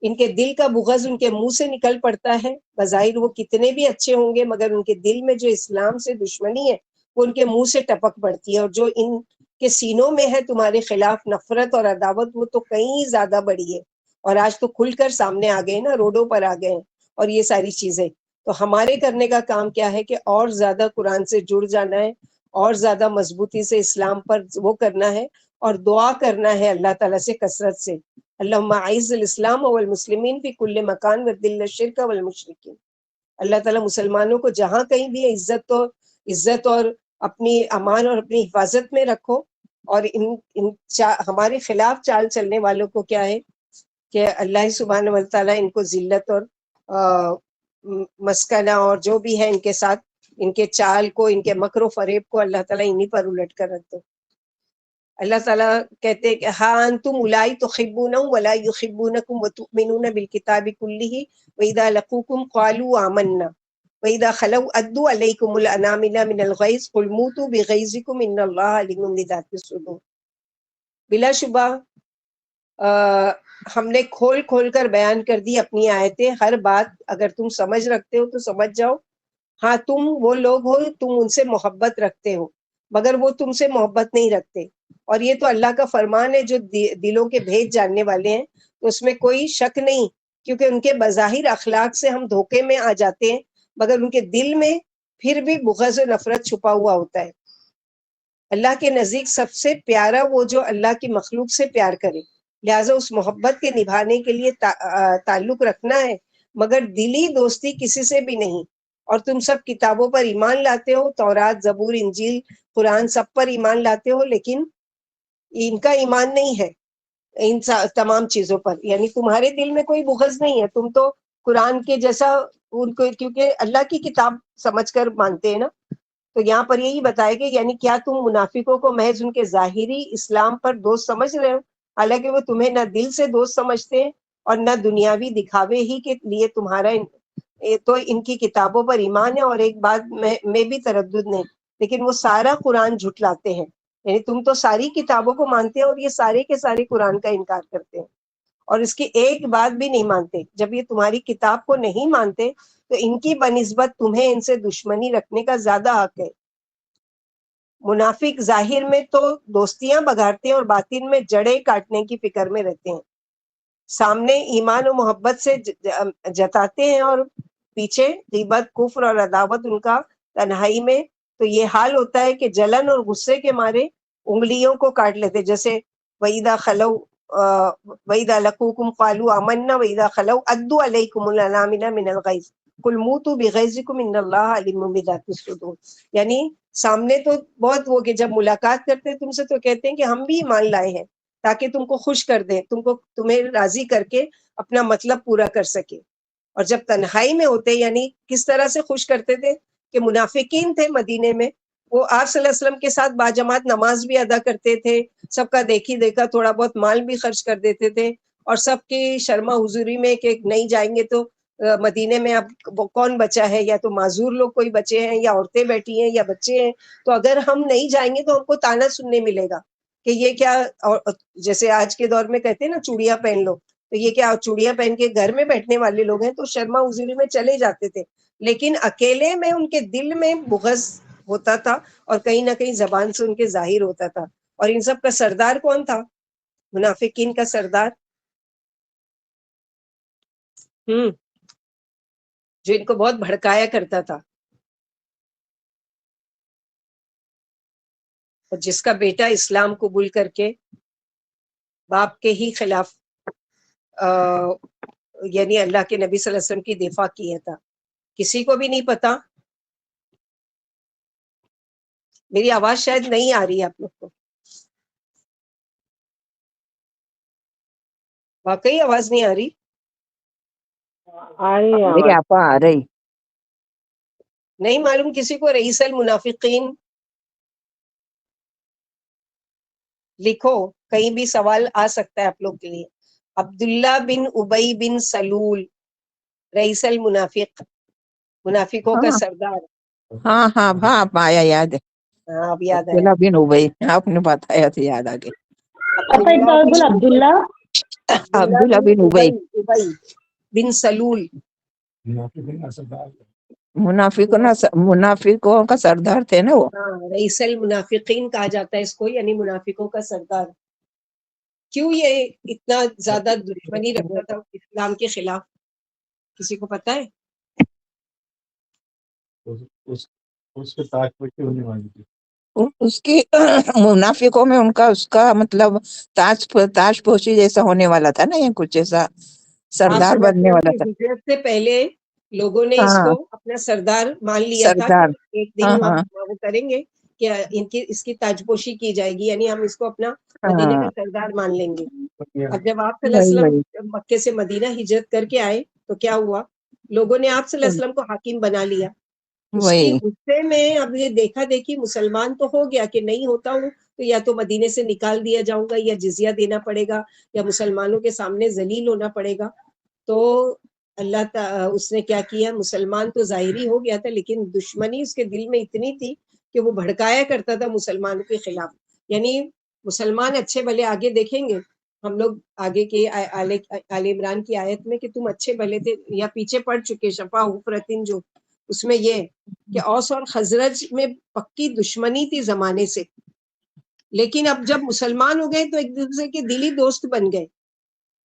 ان کے دل کا بغض ان کے منہ سے نکل پڑتا ہے، بظاہر وہ کتنے بھی اچھے ہوں گے مگر ان کے دل میں جو اسلام سے دشمنی ہے وہ ان کے منہ سے ٹپک پڑتی ہے، اور جو ان کے سینوں میں ہے تمہارے خلاف نفرت اور عداوت وہ تو کہیں زیادہ بڑی ہے. اور آج تو کھل کر سامنے آ گئے نا، روڈوں پر آ گئے ہیں اور یہ ساری چیزیں. تو ہمارے کرنے کا کام کیا ہے کہ اور زیادہ قرآن سے جڑ جانا ہے، اور زیادہ مضبوطی سے اسلام پر وہ کرنا ہے، اور دعا کرنا ہے اللہ تعالیٰ سے کثرت سے اللہم اعز الاسلام والمسلمین فی کل مکان وذل الشرک والمشرکین. اللہ تعالیٰ مسلمانوں کو جہاں کہیں بھی عزت اور اپنی امان اور اپنی حفاظت میں رکھو، اور ہمارے خلاف چال چلنے والوں کو کیا ہے کہ اللہ سبحانہ و تعالیٰ ان کو ذلت اور مسکنہ اور جو بھی ہے ان کے ساتھ، ان کے چال کو، ان کے مکر و فریب کو اللہ تعالیٰ انہی پر الٹ کر رکھ دو. اللہ تعالیٰ کہتے ہیں کہ ہاں انتم اولائی تحبونہم ولا یحبونکم وتؤمنون بالکتاب کلہ وَإِذَا لَقُوكُمْ قَالُوا آمَنَّا وَإِذَا خَلَوْا أَدُّوا عَلَيْكُمُ الْأَنَامِلَ مِنَ الْغَيْظِ قُلْ مُوتُوا بِغَيْظِكُمْ إِنَّ اللَّهَ عَلِيمٌ بِذَاتِ الصُّدُورِ. بلا شبہ ہم نے کھول کھول کر بیان کر دی اپنی آیتیں. ہر بات اگر تم سمجھ رکھتے ہو تو سمجھ جاؤ. ہاں تم وہ لوگ ہو، تم ان سے محبت رکھتے ہو مگر وہ تم سے محبت نہیں رکھتے، اور یہ تو اللہ کا فرمان ہے جو دلوں کے بھید جاننے والے ہیں، تو اس میں کوئی شک نہیں، کیونکہ ان کے بظاہر اخلاق سے ہم دھوکے میں آ جاتے ہیں مگر ان کے دل میں پھر بھی بغض و نفرت چھپا ہوا ہوتا ہے. اللہ کے نزدیک سب سے پیارا وہ جو اللہ کی مخلوق سے پیار کرے، لہٰذا اس محبت کے نبھانے کے لیے تعلق رکھنا ہے، مگر دلی دوستی کسی سے بھی نہیں. اور تم سب کتابوں پر ایمان لاتے ہو، تورات، زبور، انجیل، قرآن، سب پر ایمان لاتے ہو، لیکن ان کا ایمان نہیں ہے ان تمام چیزوں پر. یعنی تمہارے دل میں کوئی بغض نہیں ہے، تم تو قرآن کے جیسا ان کو کیونکہ اللہ کی کتاب سمجھ کر مانتے ہیں نا. تو یہاں پر یہی بتایا کہ یعنی کیا تم منافقوں کو محض ان کے ظاہری اسلام پر دوست سمجھ رہے ہو، حالانکہ وہ تمہیں نہ دل سے دوست سمجھتے ہیں اور نہ دنیاوی دکھاوے ہی کے لیے تمہارا تو ان کی کتابوں پر ایمان ہے، اور ایک بات میں بھی تردد نہیں، لیکن وہ سارا قرآن جھٹلاتے ہیں. یعنی تم تو ساری کتابوں کو مانتے ہیں اور یہ سارے کے سارے قرآن کا انکار کرتے ہیں اور اس کی ایک بات بھی نہیں مانتے. جب یہ تمہاری کتاب کو نہیں مانتے تو ان کی بنسبت تمہیں ان سے دشمنی رکھنے کا زیادہ حق ہے. منافق ظاہر میں تو دوستیاں بگاڑتے ہیں اور باطن میں جڑیں کاٹنے کی فکر میں رہتے ہیں. سامنے ایمان و محبت سے جتاتے ہیں اور پیچھے غیبت، کفر اور عداوت ان کا تنہائی میں. تو یہ حال ہوتا ہے کہ جلن اور غصے کے مارے انگلیوں کو کاٹ لیتے، جیسے وَإِذَا خَلَوْا وَإِذَا لَقُوكُمْ قَالُوا آمَنَّا وَإِذَا خَلَوْا أَدُّوا عَلَيْكُمُ الْأَنَامِلَ مِنَ الْغَيْظِ قُلْ مُوتُوا بِغَيْظِكُمْ إِنَّ اللَّهَ عَلِيمٌ بِذَاتِ الصُّدُورِ. یعنی سامنے تو بہت وہ کہ جب ملاقات کرتے تم سے تو کہتے ہیں کہ ہم بھی ایمان لائے ہیں تاکہ تم کو خوش کر دیں، تمہیں راضی کر کے اپنا مطلب پورا کر سکے. اور جب تنہائی میں ہوتے یعنی کس طرح سے خوش کرتے تھے کہ منافقین تھے مدینے میں، وہ آپ صلی اللہ علیہ وسلم کے ساتھ باجماعت نماز بھی ادا کرتے تھے، سب کا دیکھی دیکھا تھوڑا بہت مال بھی خرچ کر دیتے تھے، اور سب کی شرما حضوری میں کہ نہیں جائیں گے تو مدینے میں اب کون بچا ہے، یا تو معذور لوگ کوئی بچے ہیں یا عورتیں بیٹھی ہیں یا بچے ہیں، تو اگر ہم نہیں جائیں گے تو ہم کو طعنہ سننے ملے گا کہ یہ کیا. جیسے آج کے دور میں کہتے ہیں نا چوڑیاں پہن لو، تو یہ کیا چوڑیاں پہن کے گھر میں بیٹھنے والے لوگ ہیں. تو شرما حضوری میں چلے جاتے تھے، لیکن اکیلے میں ان کے دل میں بغض ہوتا تھا اور کہیں نہ کہیں زبان سے ان کے ظاہر ہوتا تھا. اور ان سب کا سردار کون تھا؟ منافقین کا سردار جو ان کو بہت بھڑکایا کرتا تھا، اور جس کا بیٹا اسلام قبول کر کے باپ کے ہی خلاف یعنی اللہ کے نبی صلی اللہ علیہ وسلم کی دفاع کیا تھا. کسی کو بھی نہیں پتا. میری آواز شاید نہیں آ رہی ہے آپ لوگ کو، واقعی آواز نہیں آ رہی. میری آپ آ رہی. نہیں معلوم کسی کو رئیس المنافقین لکھو، کہیں بھی سوال آ سکتا ہے آپ لوگ کے لیے. عبداللہ بن ابی بن سلول، رئیس المنافق، منافقوں کا ہاں سردار. ہاں ہاں ہاں آیا یاد ہے. ہاں اب یاد آیا. عبداللہ بن ابی، آپ نے بتایا تو یاد آ گیا. عبداللہ عبداللہ بن بن ابی ابی بن سلول، منافقوں کا سردار تھے نا وہ. ہاں رئیس المنافقین کہا جاتا ہے اس کو، یعنی منافقوں کا سردار. کیوں یہ اتنا زیادہ دشمنی رکھتا تھا اسلام کے خلاف؟ کسی کو پتا ہے؟ اس کے تاج پر کیوں نہیں مانگی تھی؟ اس کی منافقوں میں ان کا اس کا مطلب تاج پوشی جیسا ہونے والا تھا نا، یہ کچھ ایسا آپ سردار صلی اللہ علیہ بننے وسلم والا کی تھا. ہجرت سے پہلے لوگوں نے اس کو ہاں اپنا سردار مان لیا تھا کہ سردار. ایک ہاں دن ہاں وہ کریں گے کہ اس کی تاجپوشی کی جائے گی، یعنی ہم اس کو اپنا مدینے کا ہاں سردار مان لیں گے. اب جب آپ صلی اللہ وہی علیہ وہی وسلم مکے سے مدینہ ہجرت کر کے آئے تو کیا ہوا، لوگوں نے آپ صلی اللہ علیہ وسلم کو حاکم بنا لیا. اس کی وہی غصے میں اب یہ دیکھا دیکھی مسلمان تو ہو گیا کہ نہیں ہوتا ہوں تو یا تو مدینے سے نکال دیا جاؤں گا، یا جزیہ دینا پڑے گا، یا مسلمانوں کے سامنے ذلیل ہونا پڑے گا. تو اس نے کیا کیا، مسلمان تو ظاہری ہو گیا تھا لیکن دشمنی اس کے دل میں اتنی تھی کہ وہ بھڑکایا کرتا تھا مسلمانوں کے خلاف. یعنی مسلمان اچھے بھلے آگے دیکھیں گے ہم لوگ آگے کے آل عمران کی آیت میں کہ تم اچھے بھلے تھے، یا پیچھے پڑ چکے شفا حفرتن، جو اس میں یہ کہ اوس اور خزرج میں پکی دشمنی تھی زمانے سے، لیکن اب جب مسلمان ہو گئے تو ایک دوسرے کے دلی دوست بن گئے.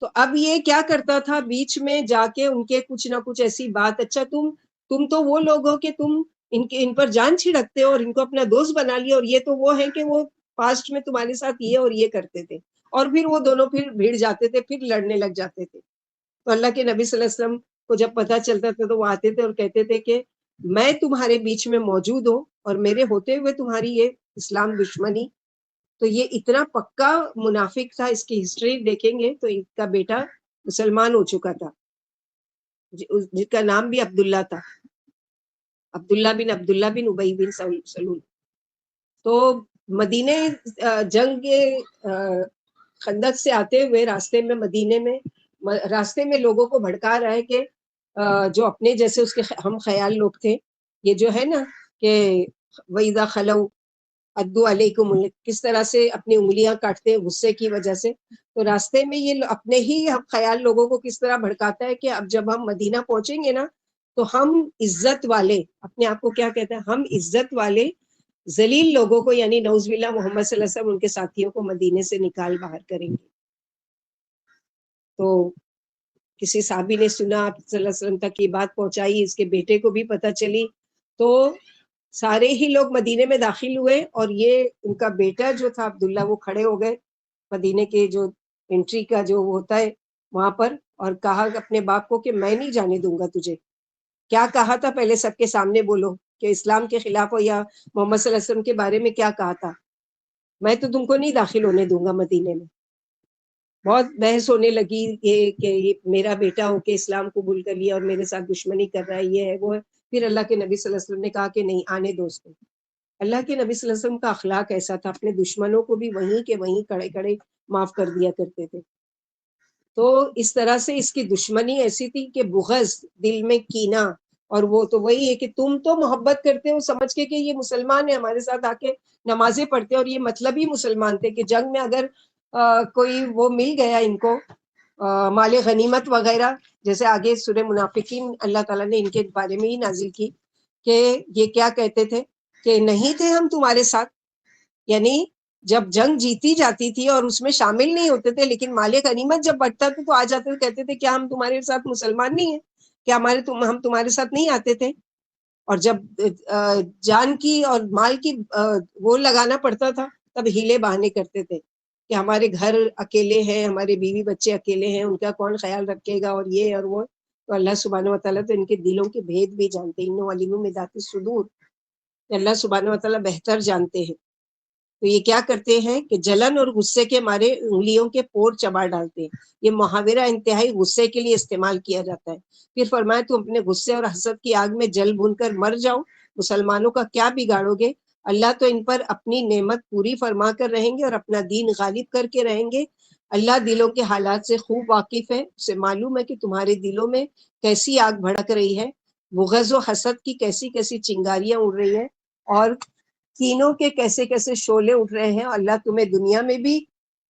تو اب یہ کیا کرتا تھا، بیچ میں جا کے ان کے کچھ نہ کچھ ایسی بات، اچھا تم تو وہ لوگ ہو کہ تم ان پر جان چھڑکتے ہو اور ان کو اپنا دوست بنا لیا، اور یہ تو وہ ہے کہ وہ پاسٹ میں تمہارے ساتھ یہ اور یہ کرتے تھے، اور پھر وہ دونوں پھر بھیڑ جاتے تھے، پھر لڑنے لگ جاتے تھے. تو اللہ کے نبی صلی اللہ علیہ وسلم کو جب پتہ چلتا تھا تو وہ آتے تھے اور کہتے تھے کہ میں تمہارے بیچ میں موجود ہوں اور میرے ہوتے ہوئے تمہاری یہ اسلام دشمنی. تو یہ اتنا پکا منافق تھا، اس کی ہسٹری دیکھیں گے تو اس کا بیٹا مسلمان ہو چکا تھا جس کا نام بھی عبداللہ تھا، عبداللہ بن ابی بن سلول. تو مدینے جنگ خندق سے آتے ہوئے راستے میں مدینے میں راستے میں لوگوں کو بھڑکا رہا ہے کہ جو اپنے جیسے اس کے ہم خیال لوگ تھے، یہ جو ہے نا کہ وَإِذَا خَلَوْا عَدُّوا عَلَيْكُمْ، کس طرح سے اپنی انگلیاں کاٹتے ہیں غصے کی وجہ سے. تو راستے میں یہ اپنے ہی خیال لوگوں کو کس طرح بھڑکاتا ہے کہ اب جب ہم مدینہ پہنچیں گے نا تو ہم عزت والے، اپنے آپ کو کیا کہتے ہیں، ہم عزت والے ذلیل لوگوں کو، یعنی نعوذ باللہ محمد صلی اللہ علیہ وسلم ان کے ساتھیوں کو مدینے سے نکال باہر کریں گے. تو کسی صحابی نے سنا، آپ صلی اللہ علیہ وسلم تک یہ بات پہنچائی، اس کے بیٹے کو بھی پتہ چلی، تو سارے ہی لوگ مدینے میں داخل ہوئے، اور یہ ان کا بیٹا جو تھا عبداللہ وہ کھڑے ہو گئے مدینے کے جو انٹری کا جو ہوتا ہے وہاں پر، اور کہا اپنے باپ کو کہ میں نہیں جانے دوں گا تجھے. کیا کہا تھا پہلے سب کے سامنے بولو کہ اسلام کے خلاف ہو یا محمد صلی اللہ علیہ وسلم کے بارے میں کیا کہا تھا، میں تو تم کو نہیں داخل ہونے دوں گا مدینے میں. بہت بحث ہونے لگی کہ میرا بیٹا ہو کے اسلام قبول کر لیا اور میرے ساتھ دشمنی کر رہا ہے، یہ ہے وہ ہے. پھر اللہ کے نبی صلی اللہ علیہ وسلم نے کہا کہ نہیں، آنے دو اس کو. اللہ کے نبی صلی اللہ علیہ وسلم کا اخلاق ایسا تھا، اپنے دشمنوں کو بھی وہیں کے وہیں کڑے کڑے معاف کر دیا کرتے تھے. تو اس طرح سے اس کی دشمنی ایسی تھی کہ بغض، دل میں کینہ، اور وہ تو وہی ہے کہ تم تو محبت کرتے ہو سمجھ کے کہ یہ مسلمان ہے، ہمارے ساتھ آ کے نمازیں پڑھتے، اور یہ مطلب ہی مسلمان تھے کہ جنگ میں اگر کوئی وہ مل گیا ان کو مال غنیمت وغیرہ، جیسے آگے سورہ منافقین اللہ تعالیٰ نے ان کے بارے میں ہی نازل کی کہ یہ کیا کہتے تھے کہ نہیں تھے ہم تمہارے ساتھ، یعنی جب جنگ جیتی جاتی تھی اور اس میں شامل نہیں ہوتے تھے، لیکن مال غنیمت جب بٹتا تھا تو آ جاتے تھے، کہتے تھے کیا ہم تمہارے ساتھ مسلمان نہیں ہیں، کیا ہم تمہارے ساتھ نہیں آتے تھے. اور جب جان کی اور مال کی وہ لگانا پڑتا تھا تب ہیلے بہانے کرتے تھے کہ ہمارے گھر اکیلے ہیں، ہمارے بیوی بچے اکیلے ہیں، ان کا کون خیال رکھے گا، اور یہ اور وہ. تو اللہ سبحانہ وتعالیٰ تو ان کے دلوں کے بھید بھی جانتے ہیں، انہوں علیم بذات الصدور، اللہ سبحانہ وتعالیٰ بہتر جانتے ہیں. تو یہ کیا کرتے ہیں کہ جلن اور غصے کے مارے انگلیوں کے پور چبا ڈالتے ہیں. یہ محاورہ انتہائی غصے کے لیے استعمال کیا جاتا ہے. پھر فرمایا تم اپنے غصے اور حسد کی آگ میں جل بھون کر مر جاؤ، مسلمانوں کا کیا بگاڑو گے، اللہ تو ان پر اپنی نعمت پوری فرما کر رہیں گے اور اپنا دین غالب کر کے رہیں گے. اللہ دلوں کے حالات سے خوب واقف ہے، اسے معلوم ہے کہ تمہارے دلوں میں کیسی آگ بھڑک رہی ہے، بغض و حسد کی کیسی کیسی چنگاریاں اڑ رہی ہیں، اور کینوں کے کیسے کیسے شعلے اٹھ رہے ہیں. اللہ تمہیں دنیا میں بھی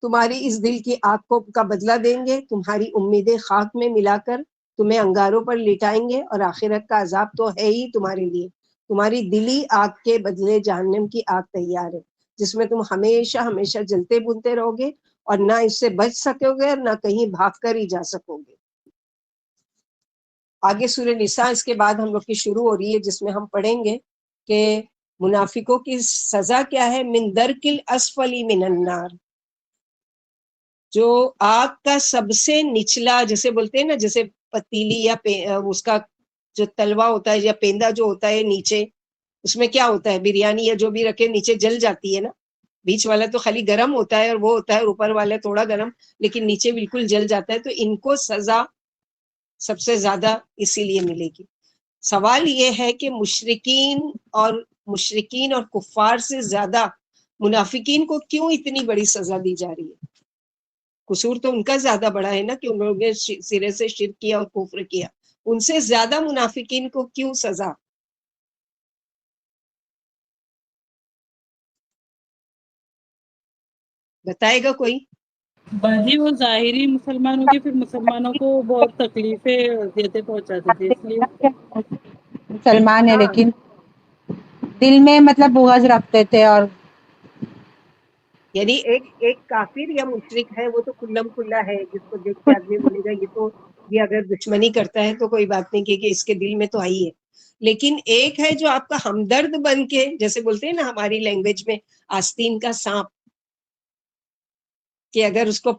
تمہاری اس دل کی آگ کا بدلہ دیں گے، تمہاری امیدیں خاک میں ملا کر تمہیں انگاروں پر لٹائیں گے، اور آخرت کا عذاب تو ہے ہی تمہارے لیے. تمہاری دلی آگ کے بدلے جہنم کی آگ تیار ہے، جس میں تم ہمیشہ ہمیشہ جلتے بنتے رہو گے، اور نہ اس سے بچ سکو گے اور نہ کہیں بھاگ کر ہی جا سکو گے. آگے سورہ نساء اس کے بعد ہم لوگ کی شروع ہو رہی ہے، جس میں ہم پڑھیں گے کہ منافقوں کی سزا کیا ہے؟ من درکل اسفلی من النار، جو آگ کا سب سے نچلا، جیسے بولتے ہیں نا، جیسے پتیلی یا اس کا جو تلوا ہوتا ہے یا پیندا جو ہوتا ہے نیچے، اس میں کیا ہوتا ہے؟ بریانی یا جو بھی رکھے نیچے جل جاتی ہے نا، بیچ والا تو خالی گرم ہوتا ہے اور وہ ہوتا ہے، اوپر والا تھوڑا گرم، لیکن نیچے بالکل جل جاتا ہے. تو ان کو سزا سب سے زیادہ اسی لیے ملے گی. سوال یہ ہے کہ مشرکین اور کفار سے زیادہ منافقین کو کیوں اتنی بڑی سزا دی جا رہی ہے؟ قصور تو ان کا زیادہ بڑا ہے نا، کہ انہوں نے سرے سے شرک کیا اور کفر کیا. ان سے زیادہ منافقین کو کیوں سزا؟ بتائے گا کوئی؟ باجی وہ ظاہری مسلمانوں کے پھر مسلمانوں کو بہت تکلیفیں دیتے پہنچاتے تھے، اس لیے مسلمان ہے ہاں، لیکن دل میں مطلب بغض رکھتے تھے. اور یعنی ایک کافر یا مشرک ہے، وہ تو کلم کلا ہے، جس کو دیکھ کے آدمی بولے گا یہ اگر دشمنی کرتا ہے تو کوئی بات نہیں، کہ اس کے دل میں تو آئی ہے. لیکن ایک ہے جو آپ کا ہمدرد بن کے، جیسے بولتے ہیں نا ہماری لینگویج میں، آستین کا سانپ، کہ اگر اس کو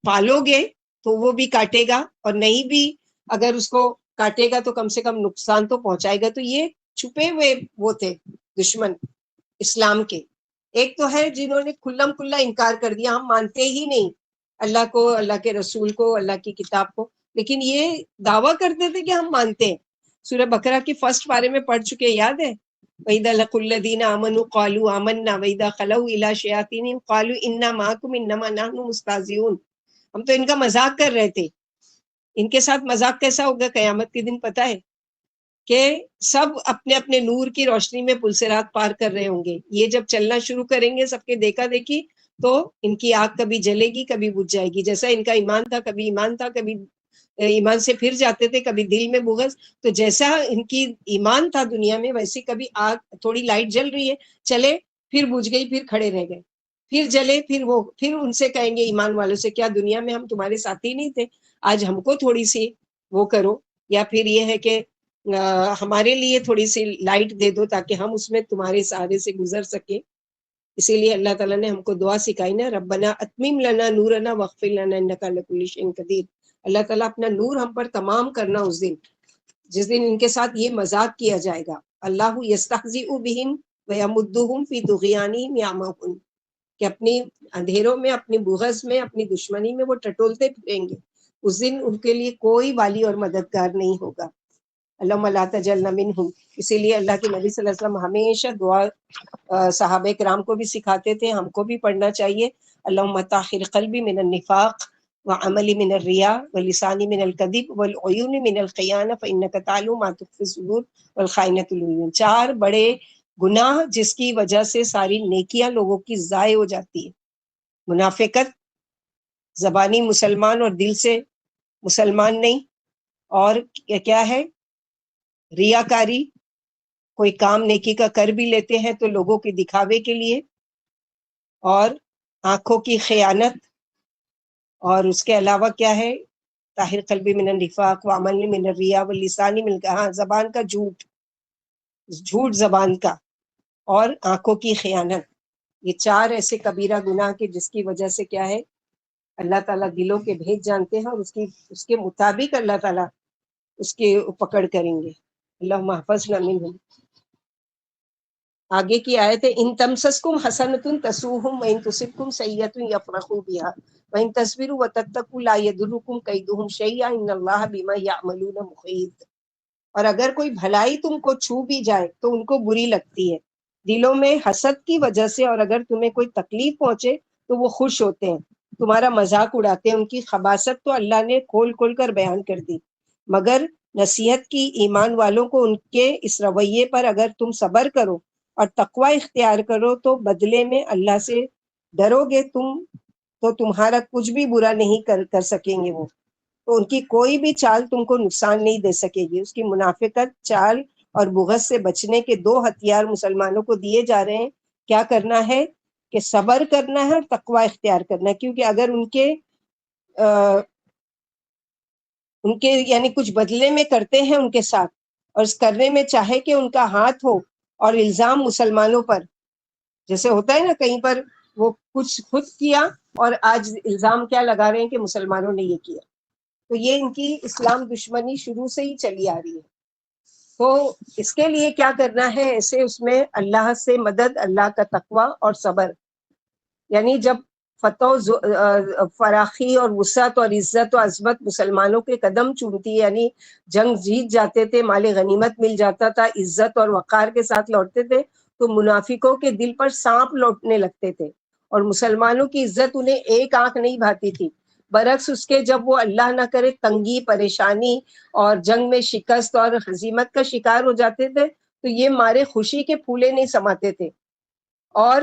پالو گے تو وہ بھی کاٹے گا، اور نہیں بھی اگر اس کو کاٹے گا تو کم سے کم نقصان تو پہنچائے گا. تو یہ چھپے ہوئے وہ تھے دشمن اسلام کے. ایک تو ہے جنہوں نے کھلم کھلا انکار کر دیا، ہم مانتے ہی نہیں اللہ کو، اللہ کے رسول کو، اللہ کی کتاب کو، لیکن یہ دعویٰ کرتے تھے کہ ہم مانتے ہیں. سورہ بقرہ کی فرسٹ پارے میں پڑھ چکے، یاد ہے؟ وَإِذَا لَقُوا الَّذِينَ آمَنُوا قَالُوا آمَنَّا وَإِذَا خَلَوْا إِلَىٰ شَيَاطِينِهِمْ قَالُوا إِنَّا مَعَكُمْ إِنَّمَا نَحْنُ مُسْتَهْزِئُونَ. ہم تو ان کا مذاق کر رہے تھے. ان کے ساتھ مذاق کیسا ہوگا قیامت کے دن؟ پتہ ہے کہ سب اپنے اپنے نور کی روشنی میں پلسرات پار کر رہے ہوں گے. یہ جب چلنا شروع کریں گے سب کے دیکھا دیکھی، تو ان کی آگ کبھی جلے گی کبھی بجھ جائے گی. جیسا ان کا ایمان تھا، کبھی ایمان تھا، کبھی ایمان سے پھر جاتے تھے، کبھی دل میں بغض. تو جیسا ان کی ایمان تھا دنیا میں، ویسے کبھی آگ، تھوڑی لائٹ جل رہی ہے، چلے، پھر بجھ گئی، پھر کھڑے رہ گئے، پھر جلے، پھر ان سے کہیں گے ایمان والوں سے، کیا دنیا میں ہم تمہارے ساتھی نہیں تھے؟ آج ہم کو تھوڑی سی وہ کرو، یا پھر یہ ہے کہ ہمارے لیے تھوڑی سی لائٹ دے دو تاکہ ہم اس میں تمہارے سہارے سے گزر سکیں. اسی لیے اللہ تعالیٰ نے ہم کو دعا سکھائی نا، ربنا اتمم لنا نورنا واغفر لنا انک علی کل شیء قدیر. اللہ تعالیٰ اپنا نور ہم پر تمام کرنا اس دن، جس دن ان کے ساتھ یہ مذاق کیا جائے گا. اللہ یستہزئ بہم ویمدہم فی طغیانہم یعمہون، کہ اپنی اندھیروں میں، اپنی بغض میں، اپنی دشمنی میں وہ ٹٹولتے پھریں گے. اس دن ان کے لیے کوئی والی اور مددگار نہیں ہوگا. اللہم لا تجعلنا منہم. اسی لیے اللہ کے نبی صلی اللہ علیہ وسلم ہمیشہ دعا صحابہ کرام کو بھی سکھاتے تھے، ہم کو بھی پڑھنا چاہیے. اللہم طہر قلبی من النفاق وعملی من الریا ولسانی من الکذب والعیون من الخیانہ فانک تعلم ما تخفی الصدور والخائنۃ العیون. 4 بڑے گناہ جس کی وجہ سے ساری نیکیاں لوگوں کی ضائع ہو جاتی ہے. منافقت، زبانی مسلمان اور دل سے مسلمان نہیں. اور کیا ہے؟ ریاکاری، کوئی کام نیکی کا کر بھی لیتے ہیں تو لوگوں کے دکھاوے کے لیے. اور آنکھوں کی خیانت. اور اس کے علاوہ کیا ہے؟ طاہر قلبی من النفاق وعمل من الریا واللسانی من، ہاں، زبان کا جھوٹ زبان کا، اور آنکھوں کی خیانت. یہ 4 ایسے کبیرہ گناہ کے جس کی وجہ سے کیا ہے؟ اللہ تعالیٰ دلوں کے بھید جانتے ہیں، اور اس کے مطابق اللہ تعالیٰ اس کے پکڑ کریں گے. اللہم احفظنا منہم. آگے کی آیت ہے ان تمسسکم حسنۃ تسؤہم وان تصبکم سیئۃ یفرحوا بها وان تصبروا وتتقوا لا یضرکم کیدہم شیئا ان اللہ بما یعملون محیط. اور اگر کوئی بھلائی تم کو چھو بھی جائے تو ان کو بری لگتی ہے دلوں میں حسد کی وجہ سے، اور اگر تمہیں کوئی تکلیف پہنچے تو وہ خوش ہوتے ہیں، تمہارا مذاق اڑاتے ہیں. ان کی خباثت تو اللہ نے کھول کھول کر بیان کر دی. مگر نصیحت کی ایمان والوں کو ان کے اس رویے پر اگر تم صبر کرو اور تقوی اختیار کرو تو بدلے میں اللہ سے ڈرو گے تم، تو تمہارا کچھ بھی برا نہیں کر سکیں گے وہ. تو ان کی کوئی بھی چال تم کو نقصان نہیں دے سکے گی. اس کی منافقت، چال اور بغض سے بچنے کے 2 ہتھیار مسلمانوں کو دیے جا رہے ہیں. کیا کرنا ہے؟ کہ صبر کرنا ہے اور تقوی اختیار کرنا ہے. کیونکہ اگر ان کے یعنی کچھ بدلے میں کرتے ہیں ان کے ساتھ، اور اس کرنے میں چاہے کہ ان کا ہاتھ ہو اور الزام مسلمانوں پر، جیسے ہوتا ہے نا کہیں پر وہ کچھ خود کیا اور آج الزام کیا لگا رہے ہیں کہ مسلمانوں نے یہ کیا. تو یہ ان کی اسلام دشمنی شروع سے ہی چلی آ رہی ہے. تو اس کے لیے کیا کرنا ہے؟ ایسے اس میں اللہ سے مدد، اللہ کا تقوی اور صبر. یعنی جب فتح و فراخی اور وسعت اور عزت و عظمت مسلمانوں کے قدم چومتی ہے، یعنی جنگ جیت جاتے تھے، مال غنیمت مل جاتا تھا، عزت اور وقار کے ساتھ لوٹتے تھے، تو منافقوں کے دل پر سانپ لوٹنے لگتے تھے اور مسلمانوں کی عزت انہیں ایک آنکھ نہیں بھاتی تھی. برعکس اس کے جب وہ اللہ نہ کرے تنگی، پریشانی اور جنگ میں شکست اور ہزیمت کا شکار ہو جاتے تھے تو یہ مارے خوشی کے پھولے نہیں سماتے تھے اور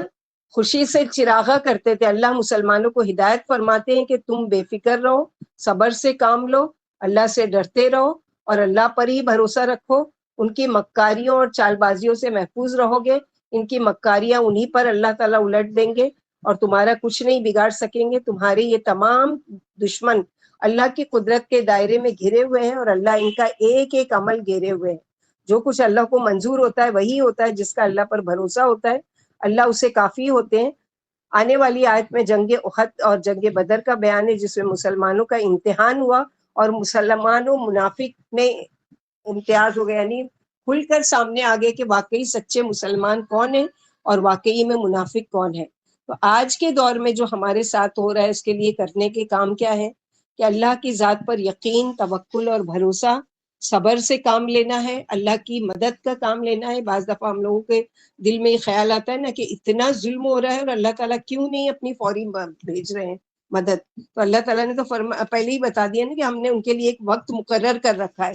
خوشی سے چراغا کرتے تھے. اللہ مسلمانوں کو ہدایت فرماتے ہیں کہ تم بے فکر رہو، صبر سے کام لو، اللہ سے ڈرتے رہو اور اللہ پر ہی بھروسہ رکھو. ان کی مکاریوں اور چال بازیوں سے محفوظ رہو گے. ان کی مکاریاں انہی پر اللہ تعالیٰ الٹ دیں گے اور تمہارا کچھ نہیں بگاڑ سکیں گے. تمہارے یہ تمام دشمن اللہ کی قدرت کے دائرے میں گھرے ہوئے ہیں اور اللہ ان کا ایک ایک عمل گھیرے ہوئے ہیں. جو کچھ اللہ کو منظور ہوتا ہے وہی ہوتا ہے، جس کا اللہ پر بھروسہ ہوتا ہے اللہ اسے کافی ہوتے ہیں. آنے والی آیت میں جنگ احد اور جنگ بدر کا بیان ہے، جس میں مسلمانوں کا امتحان ہوا اور مسلمانوں منافق میں امتیاز ہو گیا، یعنی کھل کر سامنے آگے کہ واقعی سچے مسلمان کون ہیں اور واقعی میں منافق کون ہے. تو آج کے دور میں جو ہمارے ساتھ ہو رہا ہے اس کے لیے کرنے کے کام کیا ہے کہ اللہ کی ذات پر یقین، توکل اور بھروسہ، صبر سے کام لینا ہے، اللہ کی مدد کا کام لینا ہے. بعض دفعہ ہم لوگوں کے دل میں یہ خیال آتا ہے نا کہ اتنا ظلم ہو رہا ہے اور اللہ تعالیٰ کیوں نہیں اپنی فوری بھیج رہے ہیں مدد. تو اللہ تعالیٰ نے تو پہلے ہی بتا دیا نا کہ ہم نے ان کے لیے ایک وقت مقرر کر رکھا ہے.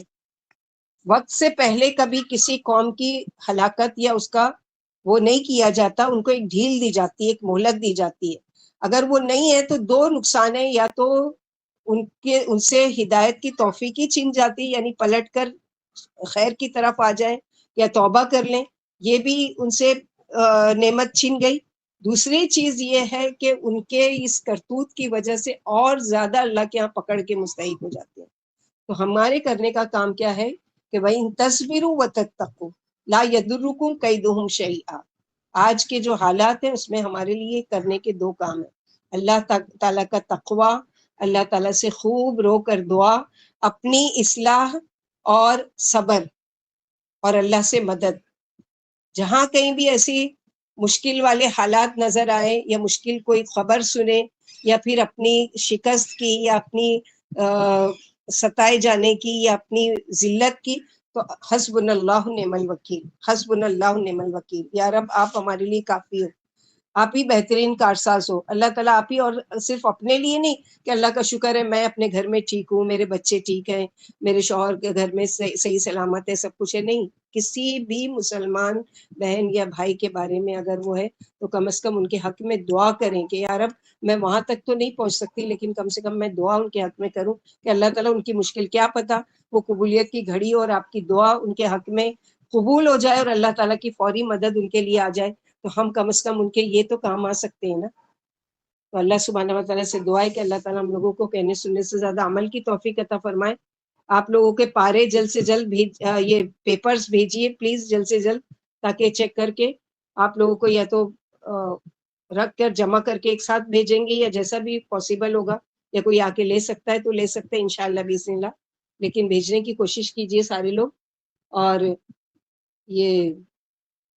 وقت سے پہلے کبھی کسی قوم کی ہلاکت یا اس کا وہ نہیں کیا جاتا، ان کو ایک ڈھیل دی جاتی ہے، ایک مہلت دی جاتی ہے. اگر وہ نہیں ہے تو دو نقصان ہیں، یا تو ان سے ہدایت کی توفیق ہی چھن جاتی، یعنی پلٹ کر خیر کی طرف آ جائیں یا توبہ کر لیں، یہ بھی ان سے نعمت چھن گئی. دوسری چیز یہ ہے کہ ان کے اس کرتوت کی وجہ سے اور زیادہ اللہ کے ہاں پکڑ کے مستحق ہو جاتے ہیں. تو ہمارے کرنے کا کام کیا ہے کہ وَإِن تَصْبِرُوا وَتَتَّقُوا لَا يَضُرُّكُمْ كَيْدُهُمْ شَيْئًا. آج کے جو حالات ہیں اس میں ہمارے لیے کرنے کے دو کام ہیں: اللہ تعالیٰ کا تقوی، اللہ تعالیٰ سے خوب رو کر دعا، اپنی اصلاح اور صبر، اور اللہ سے مدد. جہاں کہیں بھی ایسی مشکل والے حالات نظر آئے یا مشکل کوئی خبر سنے یا پھر اپنی شکست کی یا اپنی ستائے جانے کی یا اپنی ذلت کی، تو حسبنا اللہ نعم الوکیل، حسبنا اللہ نعم الوکیل. یا رب آپ ہمارے لیے کافی ہو، آپ ہی بہترین کارساز ہو. اللہ تعالیٰ آپ ہی، اور صرف اپنے لیے نہیں کہ اللہ کا شکر ہے میں اپنے گھر میں ٹھیک ہوں، میرے بچے ٹھیک ہیں، میرے شوہر کے گھر میں صحیح سلامت ہے، سب کچھ ہے. نہیں، کسی بھی مسلمان بہن یا بھائی کے بارے میں اگر وہ ہے تو کم از کم ان کے حق میں دعا کریں کہ یا رب میں وہاں تک تو نہیں پہنچ سکتی لیکن کم سے کم میں دعا ان کے حق میں کروں کہ اللہ تعالیٰ ان کی مشکل کیا پتہ وہ قبولیت کی گھڑی اور آپ کی دعا ان کے حق میں قبول ہو جائے اور اللہ تعالیٰ کی فوری مدد ان کے لیے آ جائے، تو ہم کم از کم ان کے یہ تو کام آ سکتے ہیں نا. تو اللہ سبحانہ و تعالیٰ سے دعا ہے کہ اللہ تعالیٰ ہم لوگوں کو کہنے سننے سے زیادہ عمل کی توفیق عطا فرمائے. آپ لوگوں کے پارے جلد سے جلد یہ پیپرز بھیجیے پلیز، جلد سے جلد، تاکہ چیک کر کے آپ لوگوں کو یا تو رکھ کر جمع کر کے ایک ساتھ بھیجیں گے یا جیسا بھی پاسبل ہوگا، یا کوئی آ کے لے سکتا ہے تو لے سکتے ہیں انشاءاللہ بسم اللہ، لیکن بھیجنے کی کوشش کیجیے سارے لوگ. اور یہ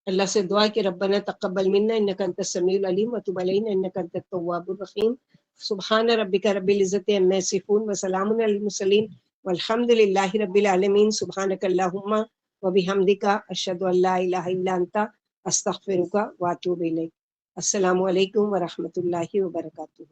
اللہ سے دعا کہ ربنا تقبل منا انک انت السمیع العلیم وتب علینا انک انت التواب الرحیم. سبحان ربک رب العزۃ عما یصفون وسلام علی المرسلین والحمد للہ رب العالمین. سبحانک اللہم وبحمدک اشہد ان لا الہ الا انت استغفرک واتوب الیک. السلام علیکم ورحمۃ اللہ وبرکاتہ.